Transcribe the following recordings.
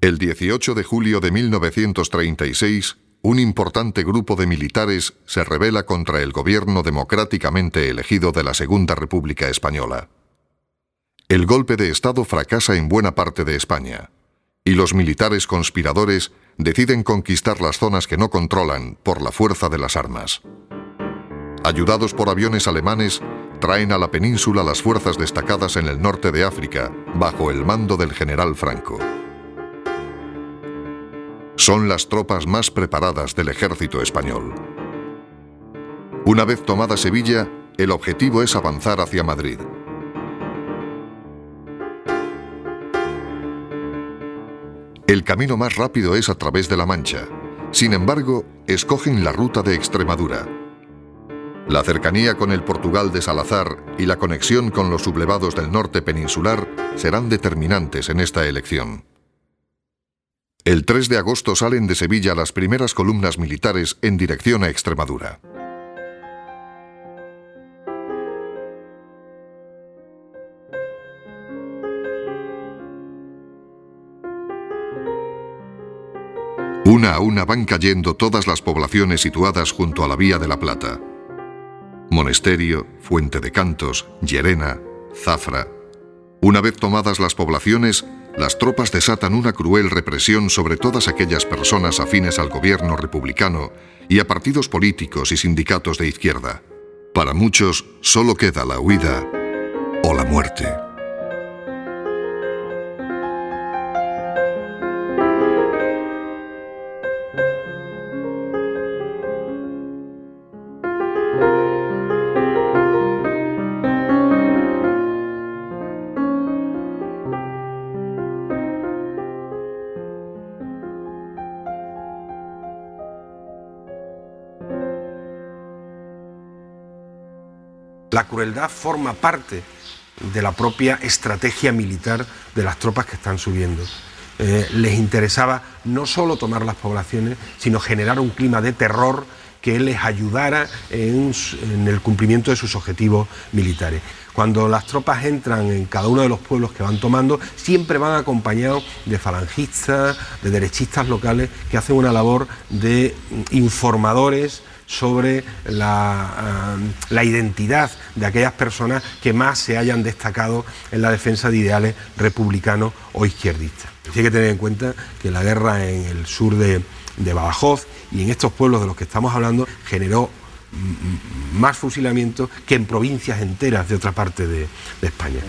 El 18 de julio de 1936, un importante grupo de militares se rebela contra el gobierno democráticamente elegido de la Segunda República Española. El golpe de Estado fracasa en buena parte de España, y los militares conspiradores deciden conquistar las zonas que no controlan por la fuerza de las armas. Ayudados por aviones alemanes, traen a la península las fuerzas destacadas en el norte de África, bajo el mando del general Franco. Son las tropas más preparadas del ejército español. Una vez tomada Sevilla, el objetivo es avanzar hacia Madrid. El camino más rápido es a través de La Mancha. Sin embargo, escogen la ruta de Extremadura. La cercanía con el Portugal de Salazar y la conexión con los sublevados del norte peninsular serán determinantes en esta elección. El 3 de agosto salen de Sevilla las primeras columnas militares en dirección a Extremadura. Una a una van cayendo todas las poblaciones situadas junto a la Vía de la Plata. Monesterio, Fuente de Cantos, Llerena, Zafra. Una vez tomadas las poblaciones, las tropas desatan una cruel represión sobre todas aquellas personas afines al gobierno republicano y a partidos políticos y sindicatos de izquierda. Para muchos, solo queda la huida o la muerte. La crueldad forma parte de la propia estrategia militar de las tropas que están subiendo. Les interesaba no solo tomar las poblaciones, sino generar un clima de terror que les ayudara en el cumplimiento de sus objetivos militares. Cuando las tropas entran en cada uno de los pueblos que van tomando, siempre van acompañados de falangistas, de derechistas locales que hacen una labor de informadores sobre la identidad de aquellas personas que más se hayan destacado en la defensa de ideales republicanos o izquierdistas. Hay que tener en cuenta que la guerra en el sur de Badajoz y en estos pueblos de los que estamos hablando generó más fusilamientos que en provincias enteras de otra parte de España.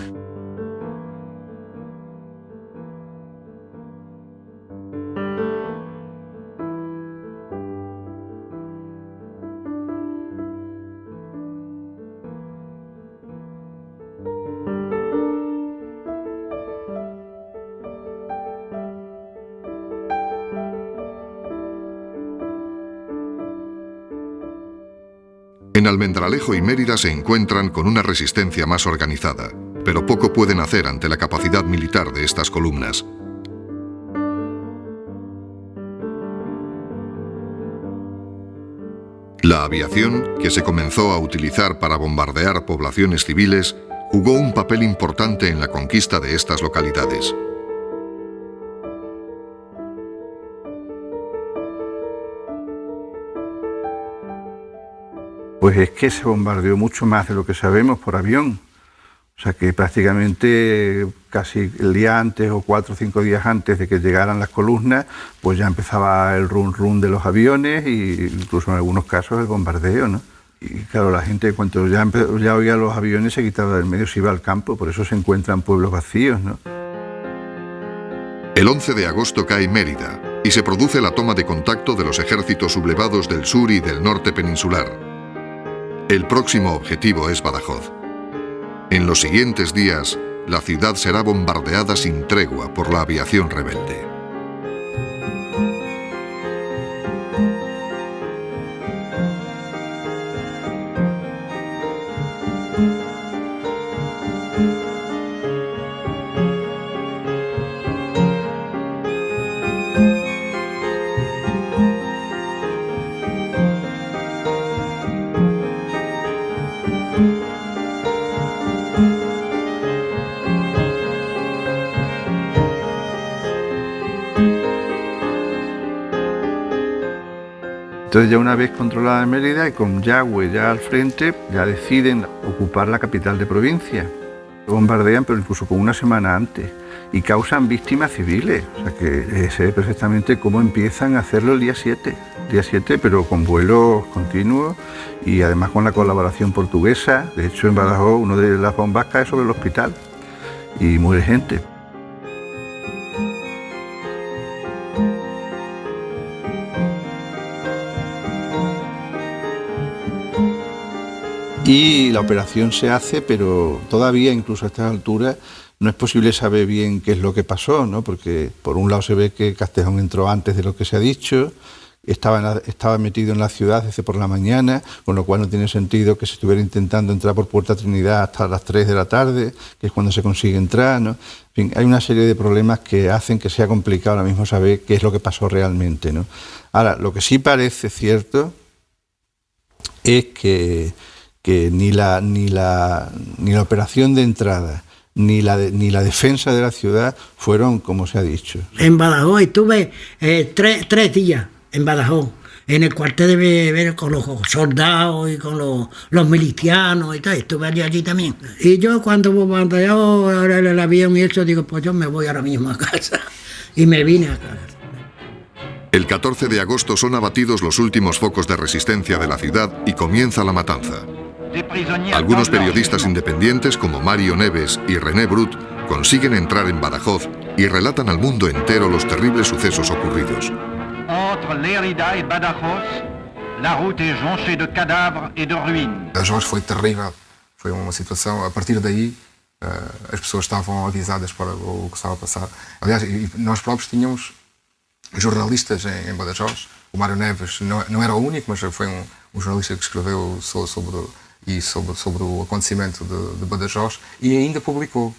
En Almendralejo y Mérida se encuentran con una resistencia más organizada, pero poco pueden hacer ante la capacidad militar de estas columnas. La aviación, que se comenzó a utilizar para bombardear poblaciones civiles, jugó un papel importante en la conquista de estas localidades. Pues es que se bombardeó mucho más de lo que sabemos por avión. O sea que prácticamente casi el día antes o 4 o 5 días antes de que llegaran las columnas, pues ya empezaba el run run de los aviones e incluso en algunos casos el bombardeo, ¿no? Y claro, la gente cuando ya oía los aviones se quitaba del medio, se iba al campo, por eso se encuentran pueblos vacíos, ¿no? El 11 de agosto cae Mérida y se produce la toma de contacto de los ejércitos sublevados del sur y del norte peninsular. El próximo objetivo es Badajoz. En los siguientes días, la ciudad será bombardeada sin tregua por la aviación rebelde. Entonces ya una vez controlada Mérida y con Yagüe ya al frente, ya deciden ocupar la capital de provincia. Bombardean, pero incluso con una semana antes, y causan víctimas civiles. O sea que se ve perfectamente cómo empiezan a hacerlo el día 7, pero con vuelos continuos y además con la colaboración portuguesa. De hecho, en Badajoz, una de las bombas cae sobre el hospital y muere gente. Y la operación se hace, pero todavía, incluso a estas alturas, no es posible saber bien qué es lo que pasó, ¿no? Porque por un lado se ve que Castejón entró antes de lo que se ha dicho, estaba metido en la ciudad desde por la mañana, con lo cual no tiene sentido que se estuviera intentando entrar por Puerta Trinidad hasta las 3 de la tarde, que es cuando se consigue entrar, ¿no? En fin, hay una serie de problemas que hacen que sea complicado ahora mismo saber qué es lo que pasó realmente, ¿no? Ahora, lo que sí parece cierto es que ni la operación de entrada ni la defensa de la ciudad fueron como se ha dicho. En Badajoz estuve 3 días en Badajoz, en el cuartel de Beber con los soldados y con los milicianos y tal, estuve allí también. Y yo cuando bombardeó el avión y eso, digo, pues yo me voy ahora mismo a casa. Y me vine a casa. El 14 de agosto son abatidos los últimos focos de resistencia de la ciudad y comienza la matanza. Algunos periodistas independientes como Mario Neves y René Brut consiguen entrar en Badajoz y relatan al mundo entero los terribles sucesos ocurridos. Entre Lérida y Badajoz, la ruta es jonchée de cadáveres y de ruínas. Badajoz foi terrível, foi uma situação, a partir daí as pessoas estavam avisadas para o que estava a passar. Aliás, nós próprios tínhamos jornalistas em Badajoz, o Mário Neves não era o único, mas foi um jornalista que escreveu sobre o acontecimento de Badajoz e ainda publicou.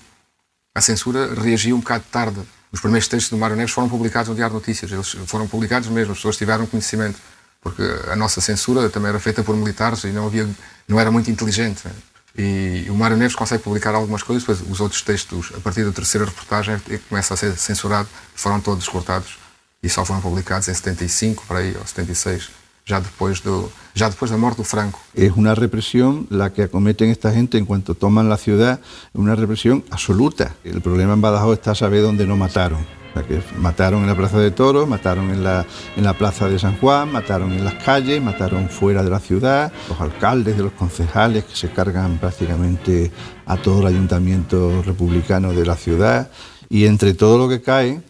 A censura reagiu um bocado tarde. Os primeiros textos do Mário Neves foram publicados no Diário de Notícias, eles foram publicados mesmo, as pessoas tiveram conhecimento, porque a nossa censura também era feita por militares e não era muito inteligente. Né? E o Mário Neves consegue publicar algumas coisas, depois os outros textos, a partir da terceira reportagem, começa a ser censurado, foram todos cortados e só foram publicados em 75, por aí, ou 76. Ya después de la muerte de Franco. Es una represión la que acometen esta gente en cuanto toman la ciudad, es una represión absoluta. El problema en Badajoz está saber dónde no mataron. O sea, que mataron en la Plaza de Toros, mataron en la Plaza de San Juan, mataron en las calles, mataron fuera de la ciudad, los alcaldes, de los concejales que se cargan prácticamente a todo el ayuntamiento republicano de la ciudad, y entre todo lo que cae,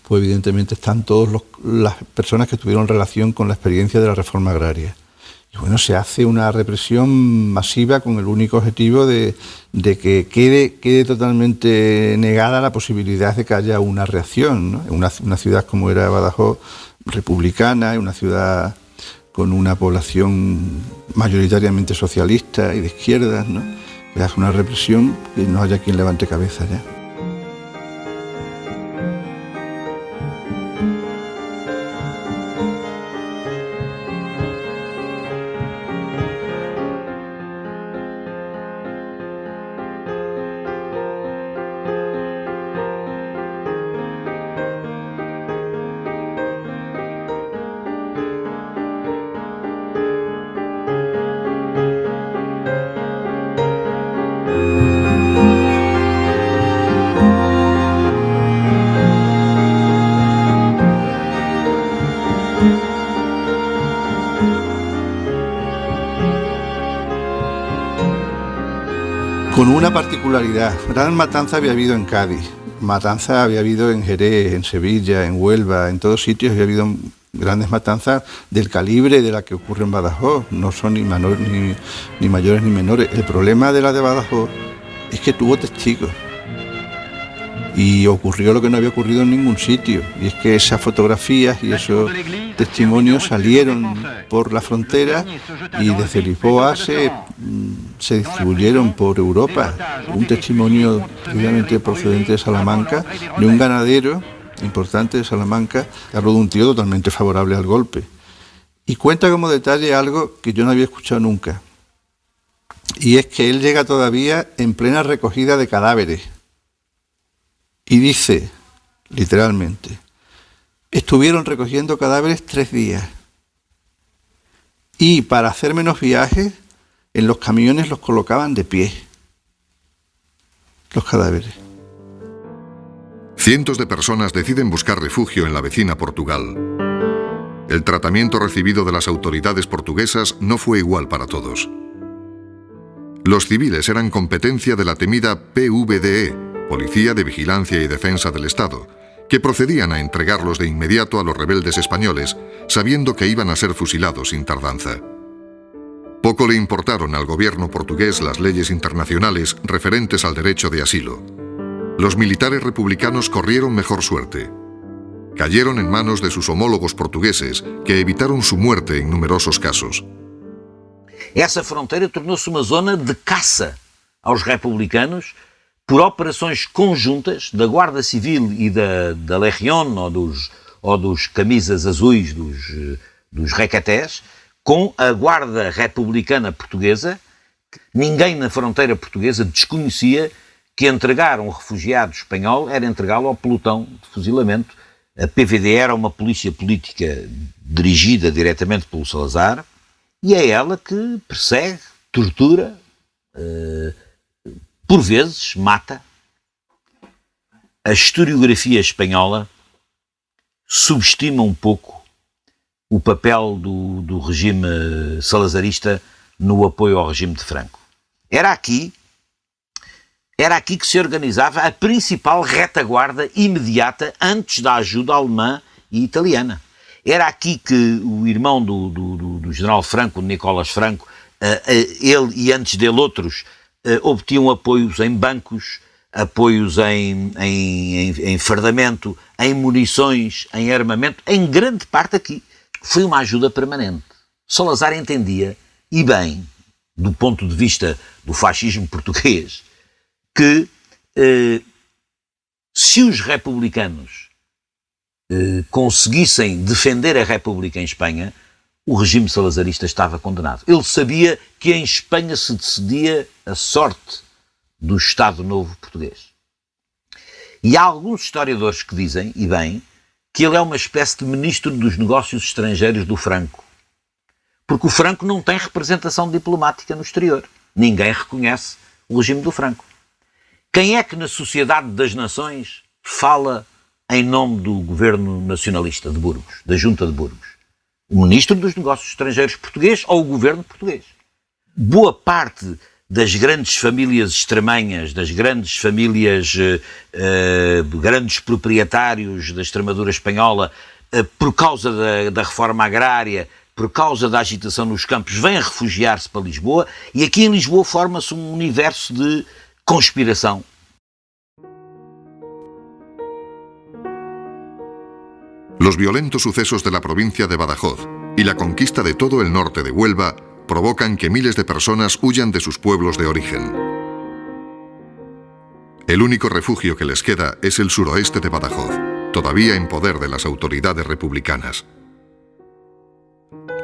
pues evidentemente están todas las personas que tuvieron relación con la experiencia de la reforma agraria. Y bueno, se hace una represión masiva con el único objetivo de que quede totalmente negada la posibilidad de que haya una reacción, ¿no? Una ciudad como era Badajoz, republicana, una ciudad con una población mayoritariamente socialista y de izquierdas, ¿no? Se hace una represión que no haya quien levante cabeza ya. Con una particularidad, gran matanza había habido en Cádiz, matanza había habido en Jerez, en Sevilla, en Huelva, en todos sitios había habido grandes matanzas del calibre de la que ocurre en Badajoz, no son ni mayores ni menores. El problema de la de Badajoz es que tuvo testigos y ocurrió lo que no había ocurrido en ningún sitio, y es que esas fotografías y esos testimonios salieron por la frontera y desde Lisboa se distribuyeron por Europa. Un testimonio precisamente procedente de Salamanca, de un ganadero importante de Salamanca, que habló de un tío totalmente favorable al golpe. Y cuenta como detalle algo que yo no había escuchado nunca, y es que él llega todavía en plena recogida de cadáveres. Y dice, literalmente, estuvieron recogiendo cadáveres 3 días. Y para hacer menos viajes, en los camiones los colocaban de pie, los cadáveres. Cientos de personas deciden buscar refugio en la vecina Portugal. El tratamiento recibido de las autoridades portuguesas no fue igual para todos. Los civiles eran competencia de la temida PVDE, Policía de Vigilancia y Defensa del Estado, que procedían a entregarlos de inmediato a los rebeldes españoles, sabiendo que iban a ser fusilados sin tardanza. Poco le importaron al gobierno portugués las leyes internacionales referentes al derecho de asilo. Los militares republicanos corrieron mejor suerte. Cayeron en manos de sus homólogos portugueses, que evitaron su muerte en numerosos casos. Essa fronteira tornou-se uma zona de caça aos republicanos por operações conjuntas da Guarda Civil e da Legión ou dos camisas azuis dos recatés com a Guarda Republicana Portuguesa. Ninguém na fronteira portuguesa desconhecia que entregar um refugiado espanhol era entregá-lo ao pelotão de fuzilamento. A PVD era uma polícia política dirigida diretamente pelo Salazar e é ela que persegue, tortura, por vezes mata. A historiografia espanhola subestima um pouco o papel do regime salazarista no apoio ao regime de Franco. Era aqui que se organizava a principal retaguarda imediata antes da ajuda alemã e italiana. Era aqui que o irmão do general Franco, Nicolás Franco, ele e antes dele outros, obtinham apoios em bancos, apoios em fardamento, em munições, em armamento, em grande parte aqui. Foi uma ajuda permanente. Salazar entendia, e bem, do ponto de vista do fascismo português, que se os republicanos conseguissem defender a República em Espanha, o regime salazarista estava condenado. Ele sabia que em Espanha se decidia a sorte do Estado Novo português. E há alguns historiadores que dizem, e bem, que ele é uma espécie de ministro dos negócios estrangeiros do Franco. Porque o Franco não tem representação diplomática no exterior. Ninguém reconhece o regime do Franco. Quem é que na Sociedade das Nações fala em nome do governo nacionalista de Burgos, da Junta de Burgos? O ministro dos Negócios Estrangeiros português ou o governo português? Boa parte das grandes famílias extremanhas, das grandes famílias, grandes proprietários da Extremadura espanhola, por causa da reforma agrária, por causa da agitação nos campos, vêm refugiar-se para Lisboa, e aqui em Lisboa forma-se um universo de conspiração. Los violentos sucesos de la provincia de Badajoz y la conquista de todo el norte de Huelva provocan que miles de personas huyan de sus pueblos de origen. El único refugio que les queda es el suroeste de Badajoz, todavía en poder de las autoridades republicanas.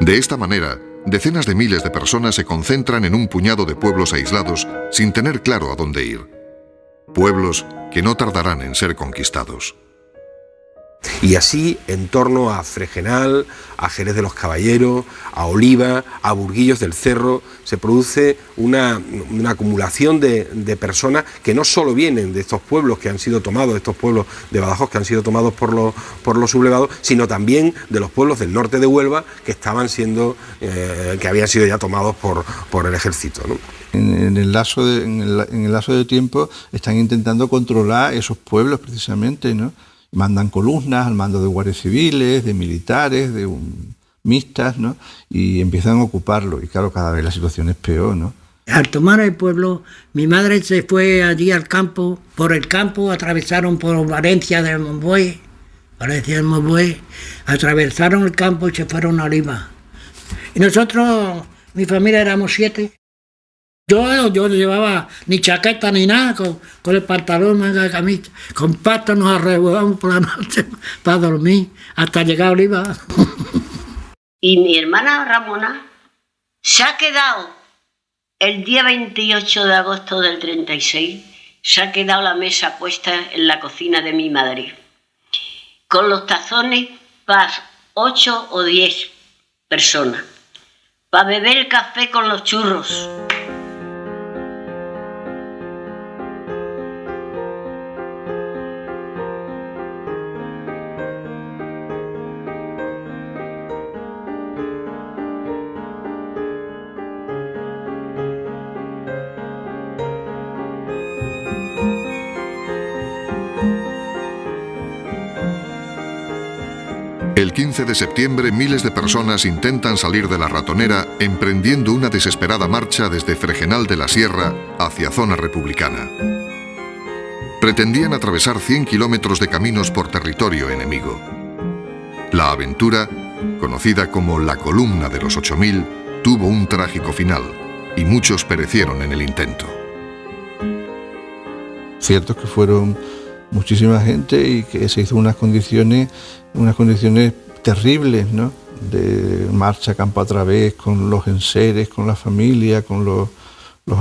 De esta manera, decenas de miles de personas se concentran en un puñado de pueblos aislados sin tener claro a dónde ir. Pueblos que no tardarán en ser conquistados. Y así, en torno a Fregenal, a Jerez de los Caballeros, a Oliva, a Burguillos del Cerro, se produce una acumulación de personas que no solo vienen de estos pueblos que han sido tomados, de estos pueblos de Badajoz que han sido tomados por los sublevados, sino también de los pueblos del norte de Huelva que estaban siendo, que habían sido ya tomados por el ejército, ¿no? En el lazo de tiempo están intentando controlar esos pueblos precisamente, ¿no? Mandan columnas al mando de guardias civiles, de militares, mixtas, ¿no? Y empiezan a ocuparlo. Y claro, cada vez la situación es peor, ¿no? Al tomar el pueblo, mi madre se fue allí al campo. Por el campo atravesaron por Valencia del Monbuey, atravesaron el campo y se fueron a Oliva. Y nosotros, mi familia, éramos 7. Yo no llevaba ni chaqueta ni nada, con el pantalón, manga de camisa. Con pasta nos arreglamos por la noche para dormir hasta llegar a Oliva. Y mi hermana Ramona se ha quedado el día 28 de agosto del 36, se ha quedado la mesa puesta en la cocina de mi madre, con los tazones para 8 o 10 personas. para beber el café con los churros. El 15 de septiembre, miles de personas intentan salir de la ratonera emprendiendo una desesperada marcha desde Fregenal de la Sierra hacia zona republicana. Pretendían atravesar 100 kilómetros de caminos por territorio enemigo. La aventura, conocida como la Columna de los 8000, tuvo un trágico final y muchos perecieron en el intento. Cierto es que fueron muchísima gente y que se hizo unas condiciones terribles, ¿no? De marcha campo a través, con los enseres, con la familia, con los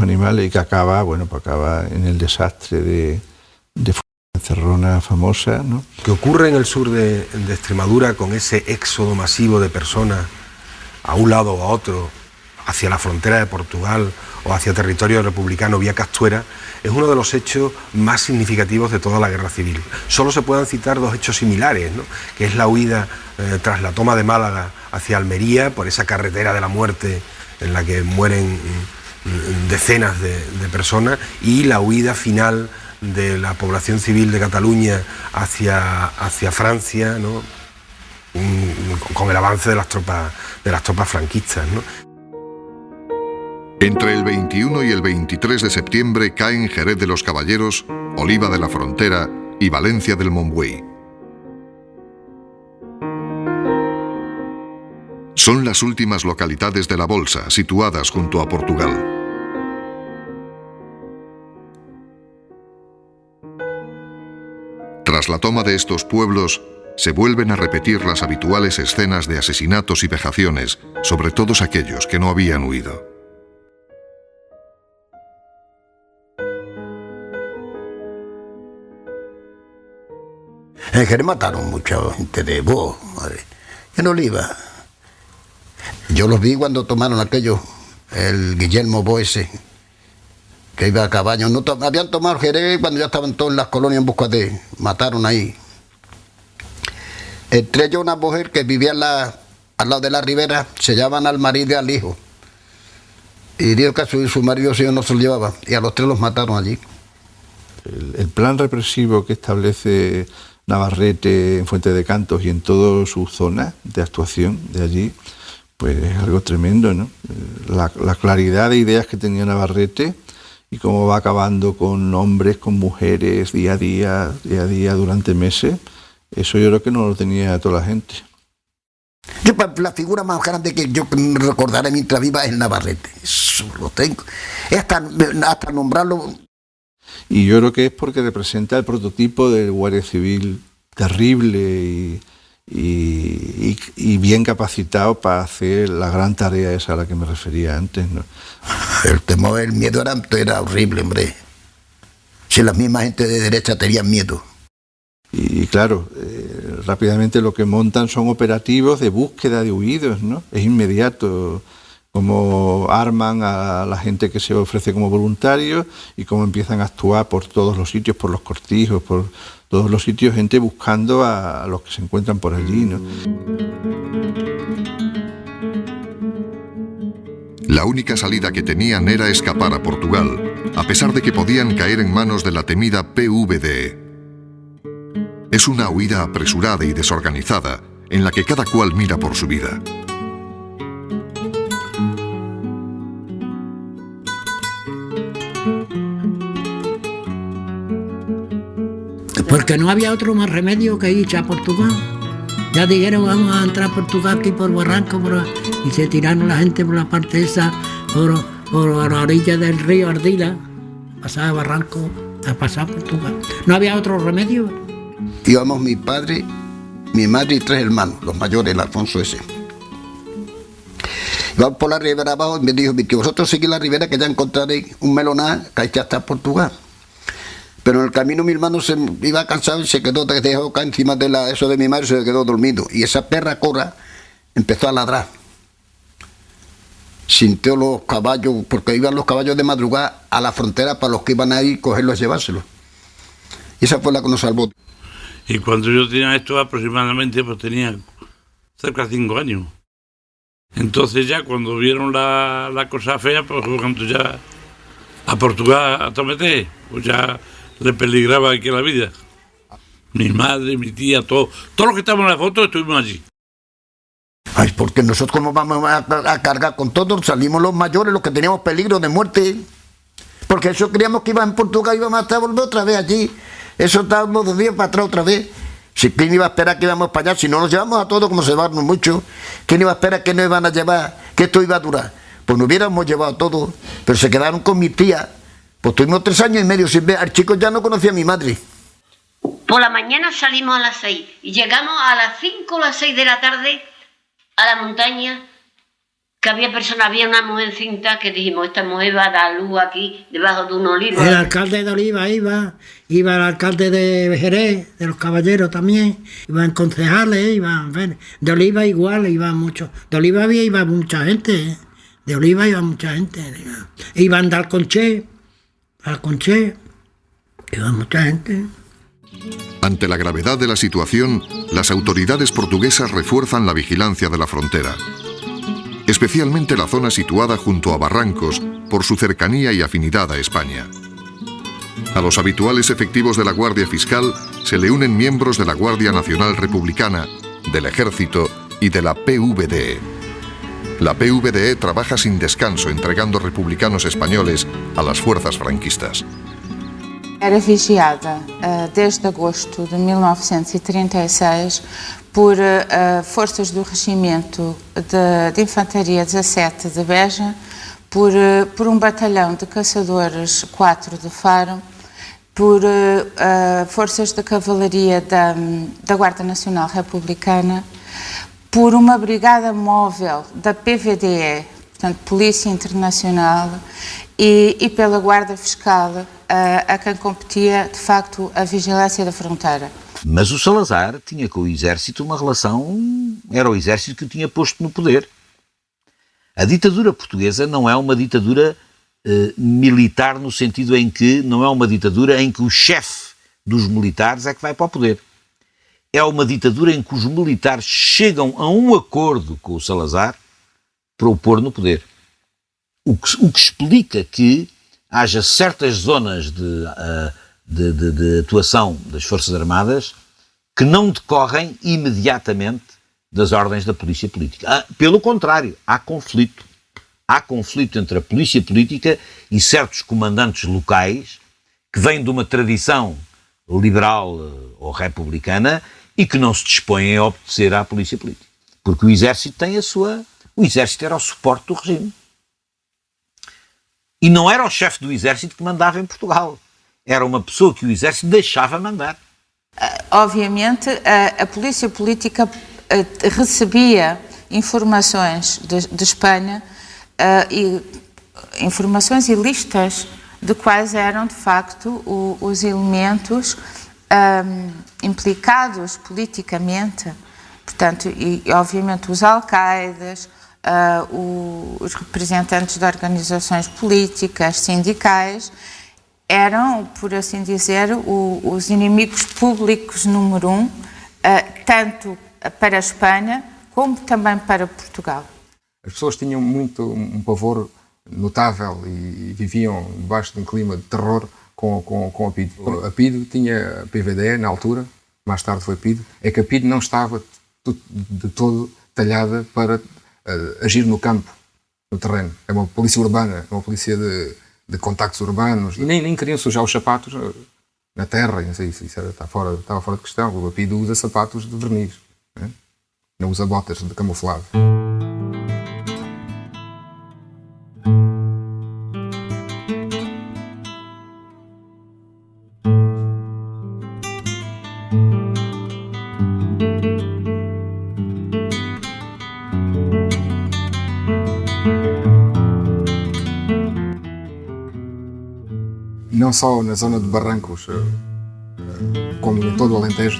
animales, y que acaba en el desastre de Cerrona famosa, ¿no? ¿Qué ocurre en el sur de Extremadura con ese éxodo masivo de personas a un lado o a otro, hacia la frontera de Portugal o hacia territorio republicano vía Castuera? Es uno de los hechos más significativos de toda la guerra civil. Solo se pueden citar dos hechos similares, ¿no? Que es la huida tras la toma de Málaga hacia Almería, por esa carretera de la muerte en la que mueren decenas de personas, y la huida final de la población civil de Cataluña hacia Francia, ¿no? Con el avance de las tropas franquistas, ¿no? Entre el 21 y el 23 de septiembre caen Jerez de los Caballeros, Oliva de la Frontera y Valencia del Monbuey. Son las últimas localidades de la Bolsa, situadas junto a Portugal. Tras la toma de estos pueblos, se vuelven a repetir las habituales escenas de asesinatos y vejaciones sobre todos aquellos que no habían huido. En Jerez mataron mucha gente de Bo, madre. En Oliva. Yo los vi cuando tomaron aquello, el Guillermo Bo ese, que iba a caballo. No habían tomado Jerez cuando ya estaban todos en las colonias en busca de... Mataron ahí. Entre ellos una mujer que vivía al lado de la ribera, se llamaban al marido y al hijo. Y dijo que su marido no se lo llevaba, y a los tres los mataron allí. El plan represivo que establece Navarrete en Fuente de Cantos y en toda su zona de actuación de allí, pues es algo tremendo, ¿no? La claridad de ideas que tenía Navarrete y cómo va acabando con hombres, con mujeres, día a día, durante meses, eso yo creo que no lo tenía toda la gente. Yo, la figura más grande que yo recordaré mientras viva es Navarrete, eso lo tengo. Es hasta nombrarlo. Y yo creo que es porque representa el prototipo del guardia civil terrible y bien capacitado para hacer la gran tarea esa a la que me refería antes, ¿no? El temor, el miedo era horrible, hombre. Si la misma gente de derecha tenían miedo. Y claro, rápidamente lo que montan son operativos de búsqueda de huidos, ¿no? Es inmediato. Cómo arman a la gente que se ofrece como voluntario y cómo empiezan a actuar por todos los sitios, por los cortijos, por todos los sitios, gente buscando a los que se encuentran por allí, ¿no? La única salida que tenían era escapar a Portugal, a pesar de que podían caer en manos de la temida PVDE. Es una huida apresurada y desorganizada, en la que cada cual mira por su vida. Porque no había otro más remedio que ir a Portugal. Ya dijeron, vamos a entrar a Portugal aquí por Barranco, y se tiraron la gente por la parte esa, por la orilla del río Ardila, pasaba Barranco a pasar a Portugal. No había otro remedio. Íbamos mi padre, mi madre y tres hermanos, los mayores, el Alfonso ese. Íbamos por la ribera abajo y me dijo, que vosotros seguís la ribera que ya encontraréis un melonar que hay que hasta Portugal. Pero en el camino mi hermano se iba cansado y se quedó, dejó acá encima de eso de mi madre, se quedó dormido. Y esa perra Cora empezó a ladrar. sintió los caballos, porque iban los caballos de madrugada a la frontera para los que iban ahí, cogerlos y llevárselos. Y esa fue la que nos salvó. Y cuando yo tenía esto aproximadamente, pues tenía cerca de 5 años. Entonces ya cuando vieron la cosa fea, pues cuando ya a Portugal a Tomete, pues ya le peligraba aquí la vida. Mi madre, mi tía, todos los que estaban en la foto estuvimos allí. Ay, porque nosotros como vamos a cargar con todos, salimos los mayores, los que teníamos peligro de muerte, porque eso creíamos que iba en Portugal, íbamos a volver otra vez allí, eso estábamos 2 días para atrás otra vez. Si quién iba a esperar que íbamos para allá, si no nos llevamos a todos como se van mucho, quién iba a esperar que nos iban a llevar, que esto iba a durar. Pues nos hubiéramos llevado a todos, pero se quedaron con mi tía, pues tuvimos 3 años y medio sin ver, al chico ya no conocía a mi madre. Por la mañana salimos a las 6 y llegamos a las 5 o las 6 de la tarde a la montaña, que había una mujercinta que dijimos, esta mujer va a dar luz aquí, debajo de un olivo. El alcalde de Oliva iba el alcalde de Jerez, de los Caballeros también, iban concejales, de Oliva igual, iban muchos. De Oliva iba mucha gente, de Oliva iba mucha gente. Iban de Alconché, iba mucha gente. Ante la gravedad de la situación, las autoridades portuguesas refuerzan la vigilancia de la frontera, especialmente la zona situada junto a barrancos por su cercanía y afinidad a España. A los habituales efectivos de la Guardia Fiscal se le unen miembros de la Guardia Nacional Republicana, del Ejército y de la PVDE. La PVDE trabaja sin descanso entregando republicanos españoles a las fuerzas franquistas. Era vigiada desde agosto de 1936 por forças do Regimento de Infantaria 17 de Beja, por um batalhão de caçadores 4 de Faro, por forças de cavalaria da Guarda Nacional Republicana, por uma brigada móvel da PVDE, portanto, Polícia Internacional, e pela Guarda Fiscal, a quem competia, de facto, a vigilância da fronteira. Mas o Salazar tinha com o exército uma relação... Era o exército que o tinha posto no poder. A ditadura portuguesa não é uma ditadura militar no sentido em que não é uma ditadura em que o chefe dos militares é que vai para o poder. É uma ditadura em que os militares chegam a um acordo com o Salazar para o pôr no poder. O que explica que haja certas zonas de atuação das Forças Armadas que não decorrem imediatamente das ordens da polícia política. Pelo contrário, há conflito. Há conflito entre a polícia política e certos comandantes locais que vêm de uma tradição liberal ou republicana e que não se dispõem a obedecer à polícia política. Porque o exército tem a sua... O exército era o suporte do regime. E não era o chefe do exército que mandava em Portugal. Era uma pessoa que o exército deixava mandar. Obviamente, a polícia política recebia informações de Espanha, e informações e listas de quais eram, de facto, os elementos implicados politicamente. Portanto, e obviamente os alcaides, os representantes de organizações políticas, sindicais, eram, por assim dizer, os inimigos públicos número 1, tanto para a Espanha como também para Portugal. As pessoas tinham um pavor notável e viviam debaixo de um clima de terror com a PIDE. A PIDE tinha a PVDE na altura, mais tarde foi a PIDE, é que a PIDE não estava de todo talhada para agir no campo, no terreno. É uma polícia urbana, é uma polícia de contactos urbanos, e nem queriam sujar os sapatos na terra, não sei, isso estava fora de questão. A PIDE usa sapatos de verniz, não usa botas de camuflado. Não só na zona de Barrancos, como em todo o Alentejo,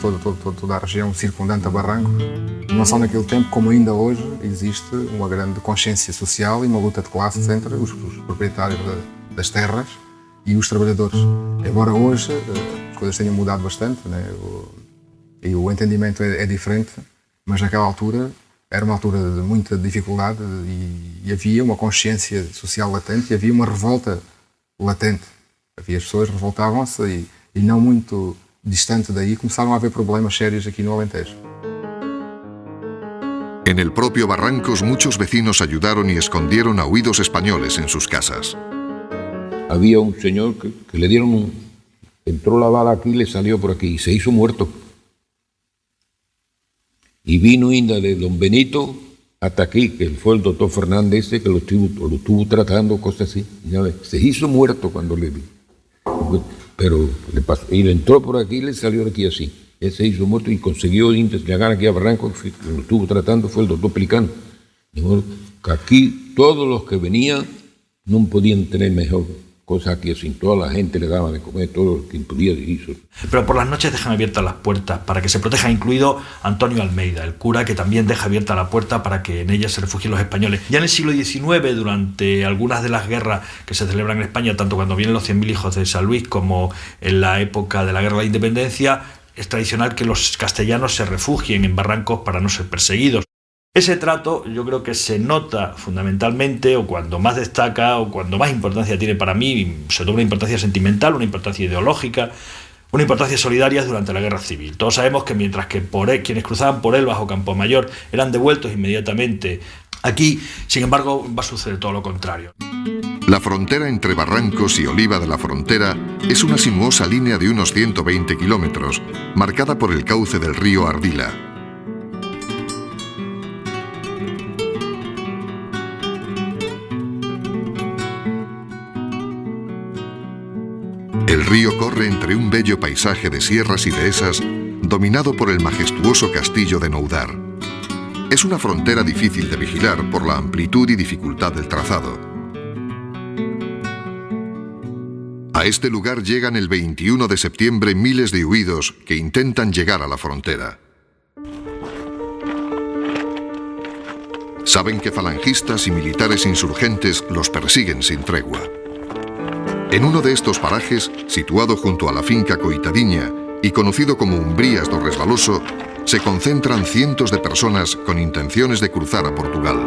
toda a região circundante a Barrancos, não só naquele tempo como ainda hoje existe uma grande consciência social e uma luta de classes entre os proprietários das terras e os trabalhadores. Embora hoje as coisas tenham mudado bastante, né? E o entendimento é diferente, mas naquela altura era uma altura de muita dificuldade e havia uma consciência social latente e havia uma revolta latente. Havia as pessoas revoltavam-se e não muito distante daí começaram a haver problemas sérios aquí no Alentejo. En el propio Barrancos muchos vecinos ayudaron y escondieron a huidos españoles en sus casas. Había un señor que le dieron entró la bala aquí y le salió por aquí y se hizo muerto. Y vino Inda de Don Benito hasta aquí, que fue el doctor Fernández ese que lo estuvo tratando, cosas así. Ya ves, se hizo muerto cuando le vi. Pero le pasó, y le entró por aquí y le salió de aquí así. Él se hizo muerto y consiguió llegar aquí a Barranco, lo estuvo tratando, fue el doctor Pelicano. De modo que aquí todos los que venían no podían tener mejor cosa aquí así. Toda la gente le daba de comer, todo lo que podía hizo. Pero por las noches dejan abiertas las puertas para que se proteja, incluido Antonio Almeida, el cura, que también deja abierta la puerta para que en ella se refugien los españoles. Ya en el siglo XIX, durante algunas de las guerras que se celebran en España, tanto cuando vienen los 100.000 hijos de San Luis como en la época de la Guerra de la Independencia, es tradicional que los castellanos se refugien en Barrancos para no ser perseguidos. Ese trato yo creo que se nota fundamentalmente, o cuando más destaca, o cuando más importancia tiene para mí, sobre todo una importancia sentimental, una importancia ideológica, una importancia solidaria durante la Guerra Civil. Todos sabemos que mientras que quienes cruzaban por él bajo Campomayor eran devueltos inmediatamente, aquí, sin embargo, va a suceder todo lo contrario. La frontera entre Barrancos y Oliva de la Frontera es una sinuosa línea de unos 120 kilómetros, marcada por el cauce del río Ardila. El río corre entre un bello paisaje de sierras y dehesas, dominado por el majestuoso castillo de Noudar. Es una frontera difícil de vigilar por la amplitud y dificultad del trazado. A este lugar llegan el 21 de septiembre miles de huidos que intentan llegar a la frontera. Saben que falangistas y militares insurgentes los persiguen sin tregua. En uno de estos parajes, situado junto a la finca Coitadiña y conocido como Umbrías do Resbaloso, se concentran cientos de personas con intenciones de cruzar a Portugal.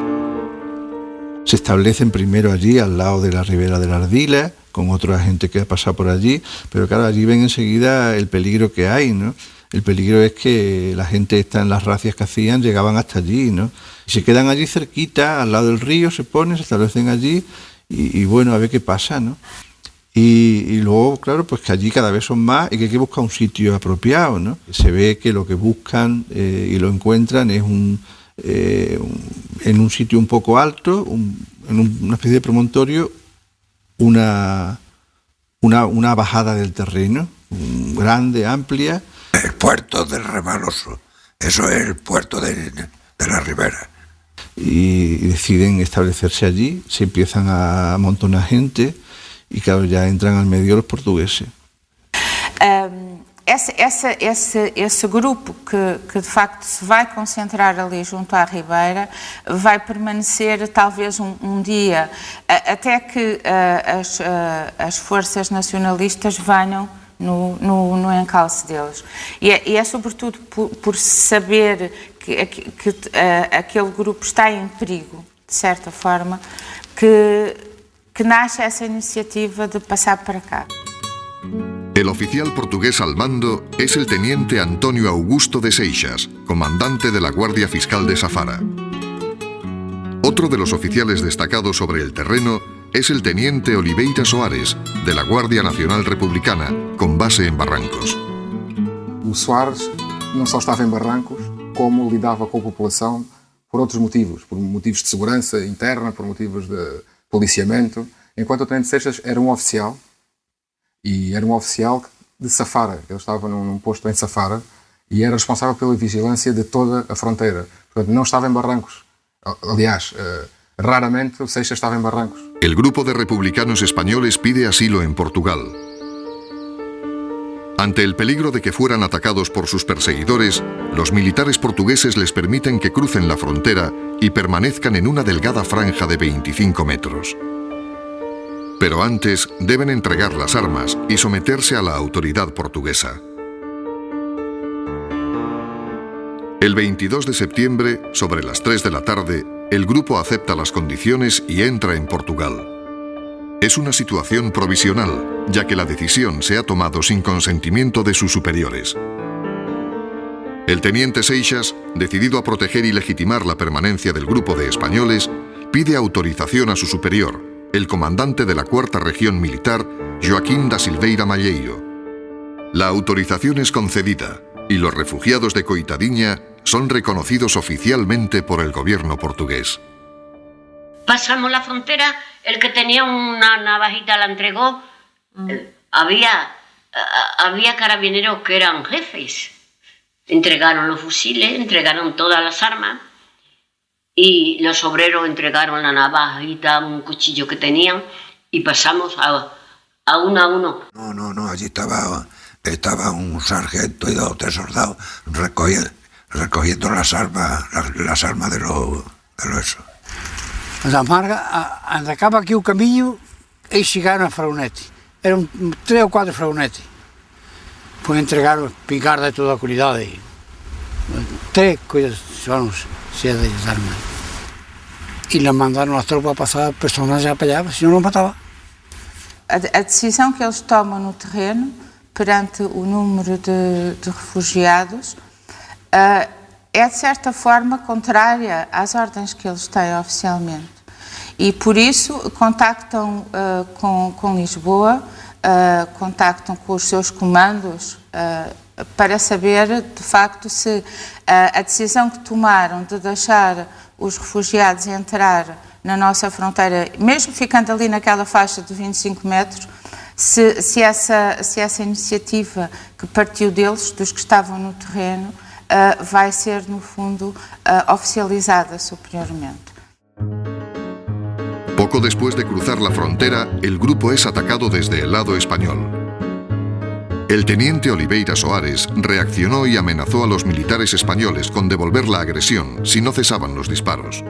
Se establecen primero allí, al lado de la ribera de la Ardila, con otra gente que ha pasado por allí, pero claro, allí ven enseguida el peligro que hay, ¿no? El peligro es que la gente está en las racias que hacían, llegaban hasta allí, ¿no? Y se quedan allí cerquita, al lado del río, se establecen allí y bueno, a ver qué pasa, ¿no? Y luego, claro, pues que allí cada vez son más y que hay que buscar un sitio apropiado, ¿no? Se ve que lo que buscan y lo encuentran es en un sitio un poco alto, en una especie de promontorio, una bajada del terreno, grande, amplia. El puerto del Resbaloso, eso es el puerto de la ribera. Y deciden establecerse allí, se empiezan a amontonar gente y claro, ya entran al medio los portugueses. Esse grupo que de facto se vai concentrar ali junto à Ribeira vai permanecer talvez um dia até que as forças nacionalistas venham no encalce deles. E é sobretudo por saber que aquele grupo está em perigo, de certa forma, que nace essa iniciativa de pasar para cá. El oficial portugués al mando es el teniente Antonio Augusto de Seixas, comandante de la Guardia Fiscal de Safara. Otro de los oficiales destacados sobre el terreno es el teniente Oliveira Soares, de la Guardia Nacional Republicana, con base en Barrancos. O Soares não só estava em Barrancos, como lidava com a população por outros motivos de segurança interna, por motivos de policiamento, enquanto o tenente Seixas era um oficial, e era um oficial de Safara. Ele estava num posto em Safara e era responsável pela vigilância de toda a fronteira. Portanto, não estava em Barrancos. Aliás, raramente o Seixas estava em Barrancos. El grupo de republicanos españoles pide asilo en Portugal. Ante el peligro de que fueran atacados por sus perseguidores, los militares portugueses les permiten que crucen la frontera y permanezcan en una delgada franja de 25 metros. Pero antes deben entregar las armas y someterse a la autoridad portuguesa. El 22 de septiembre, sobre las 3 de la tarde, el grupo acepta las condiciones y entra en Portugal. Es una situación provisional, ya que la decisión se ha tomado sin consentimiento de sus superiores. El teniente Seixas, decidido a proteger y legitimar la permanencia del grupo de españoles, pide autorización a su superior, el comandante de la Cuarta Región Militar, Joaquín da Silveira Malleiro. La autorización es concedida y los refugiados de Coitadiña son reconocidos oficialmente por el gobierno portugués. Pasamos la frontera, el que tenía una navajita la entregó. Había carabineros que eran jefes. Entregaron los fusiles, entregaron todas las armas y los obreros entregaron la navajita, un cuchillo que tenían y pasamos a uno. No, allí estaba un sargento y 2 o 3 soldados recogiendo las armas de los eso. Mas a Marga, andacaba aquí o caminho e chegaram a Fragonete. Eram 3 ou 4 Fragonetes. Pues entregaron picar de toda a cualidade. 3 coisas foram cheias de armas. E lá mandaram as tropas passar personas já para allá, senão não matava. A decisão que eles tomam no terreno, perante o número de refugiados, é de certa forma contrária às ordens que eles têm oficialmente. E por isso contactam com Lisboa, contactam com os seus comandos para saber de facto se a decisão que tomaram de deixar os refugiados entrar na nossa fronteira, mesmo ficando ali naquela faixa de 25 metros, se essa iniciativa que partiu deles, dos que estavam no terreno, vai ser, no fundo, oficializada superiormente. Poco después de cruzar la frontera, el grupo es atacado desde el lado español. El teniente Oliveira Soares reaccionó y amenazó a los militares españoles con devolver la agresión si no cesaban los disparos.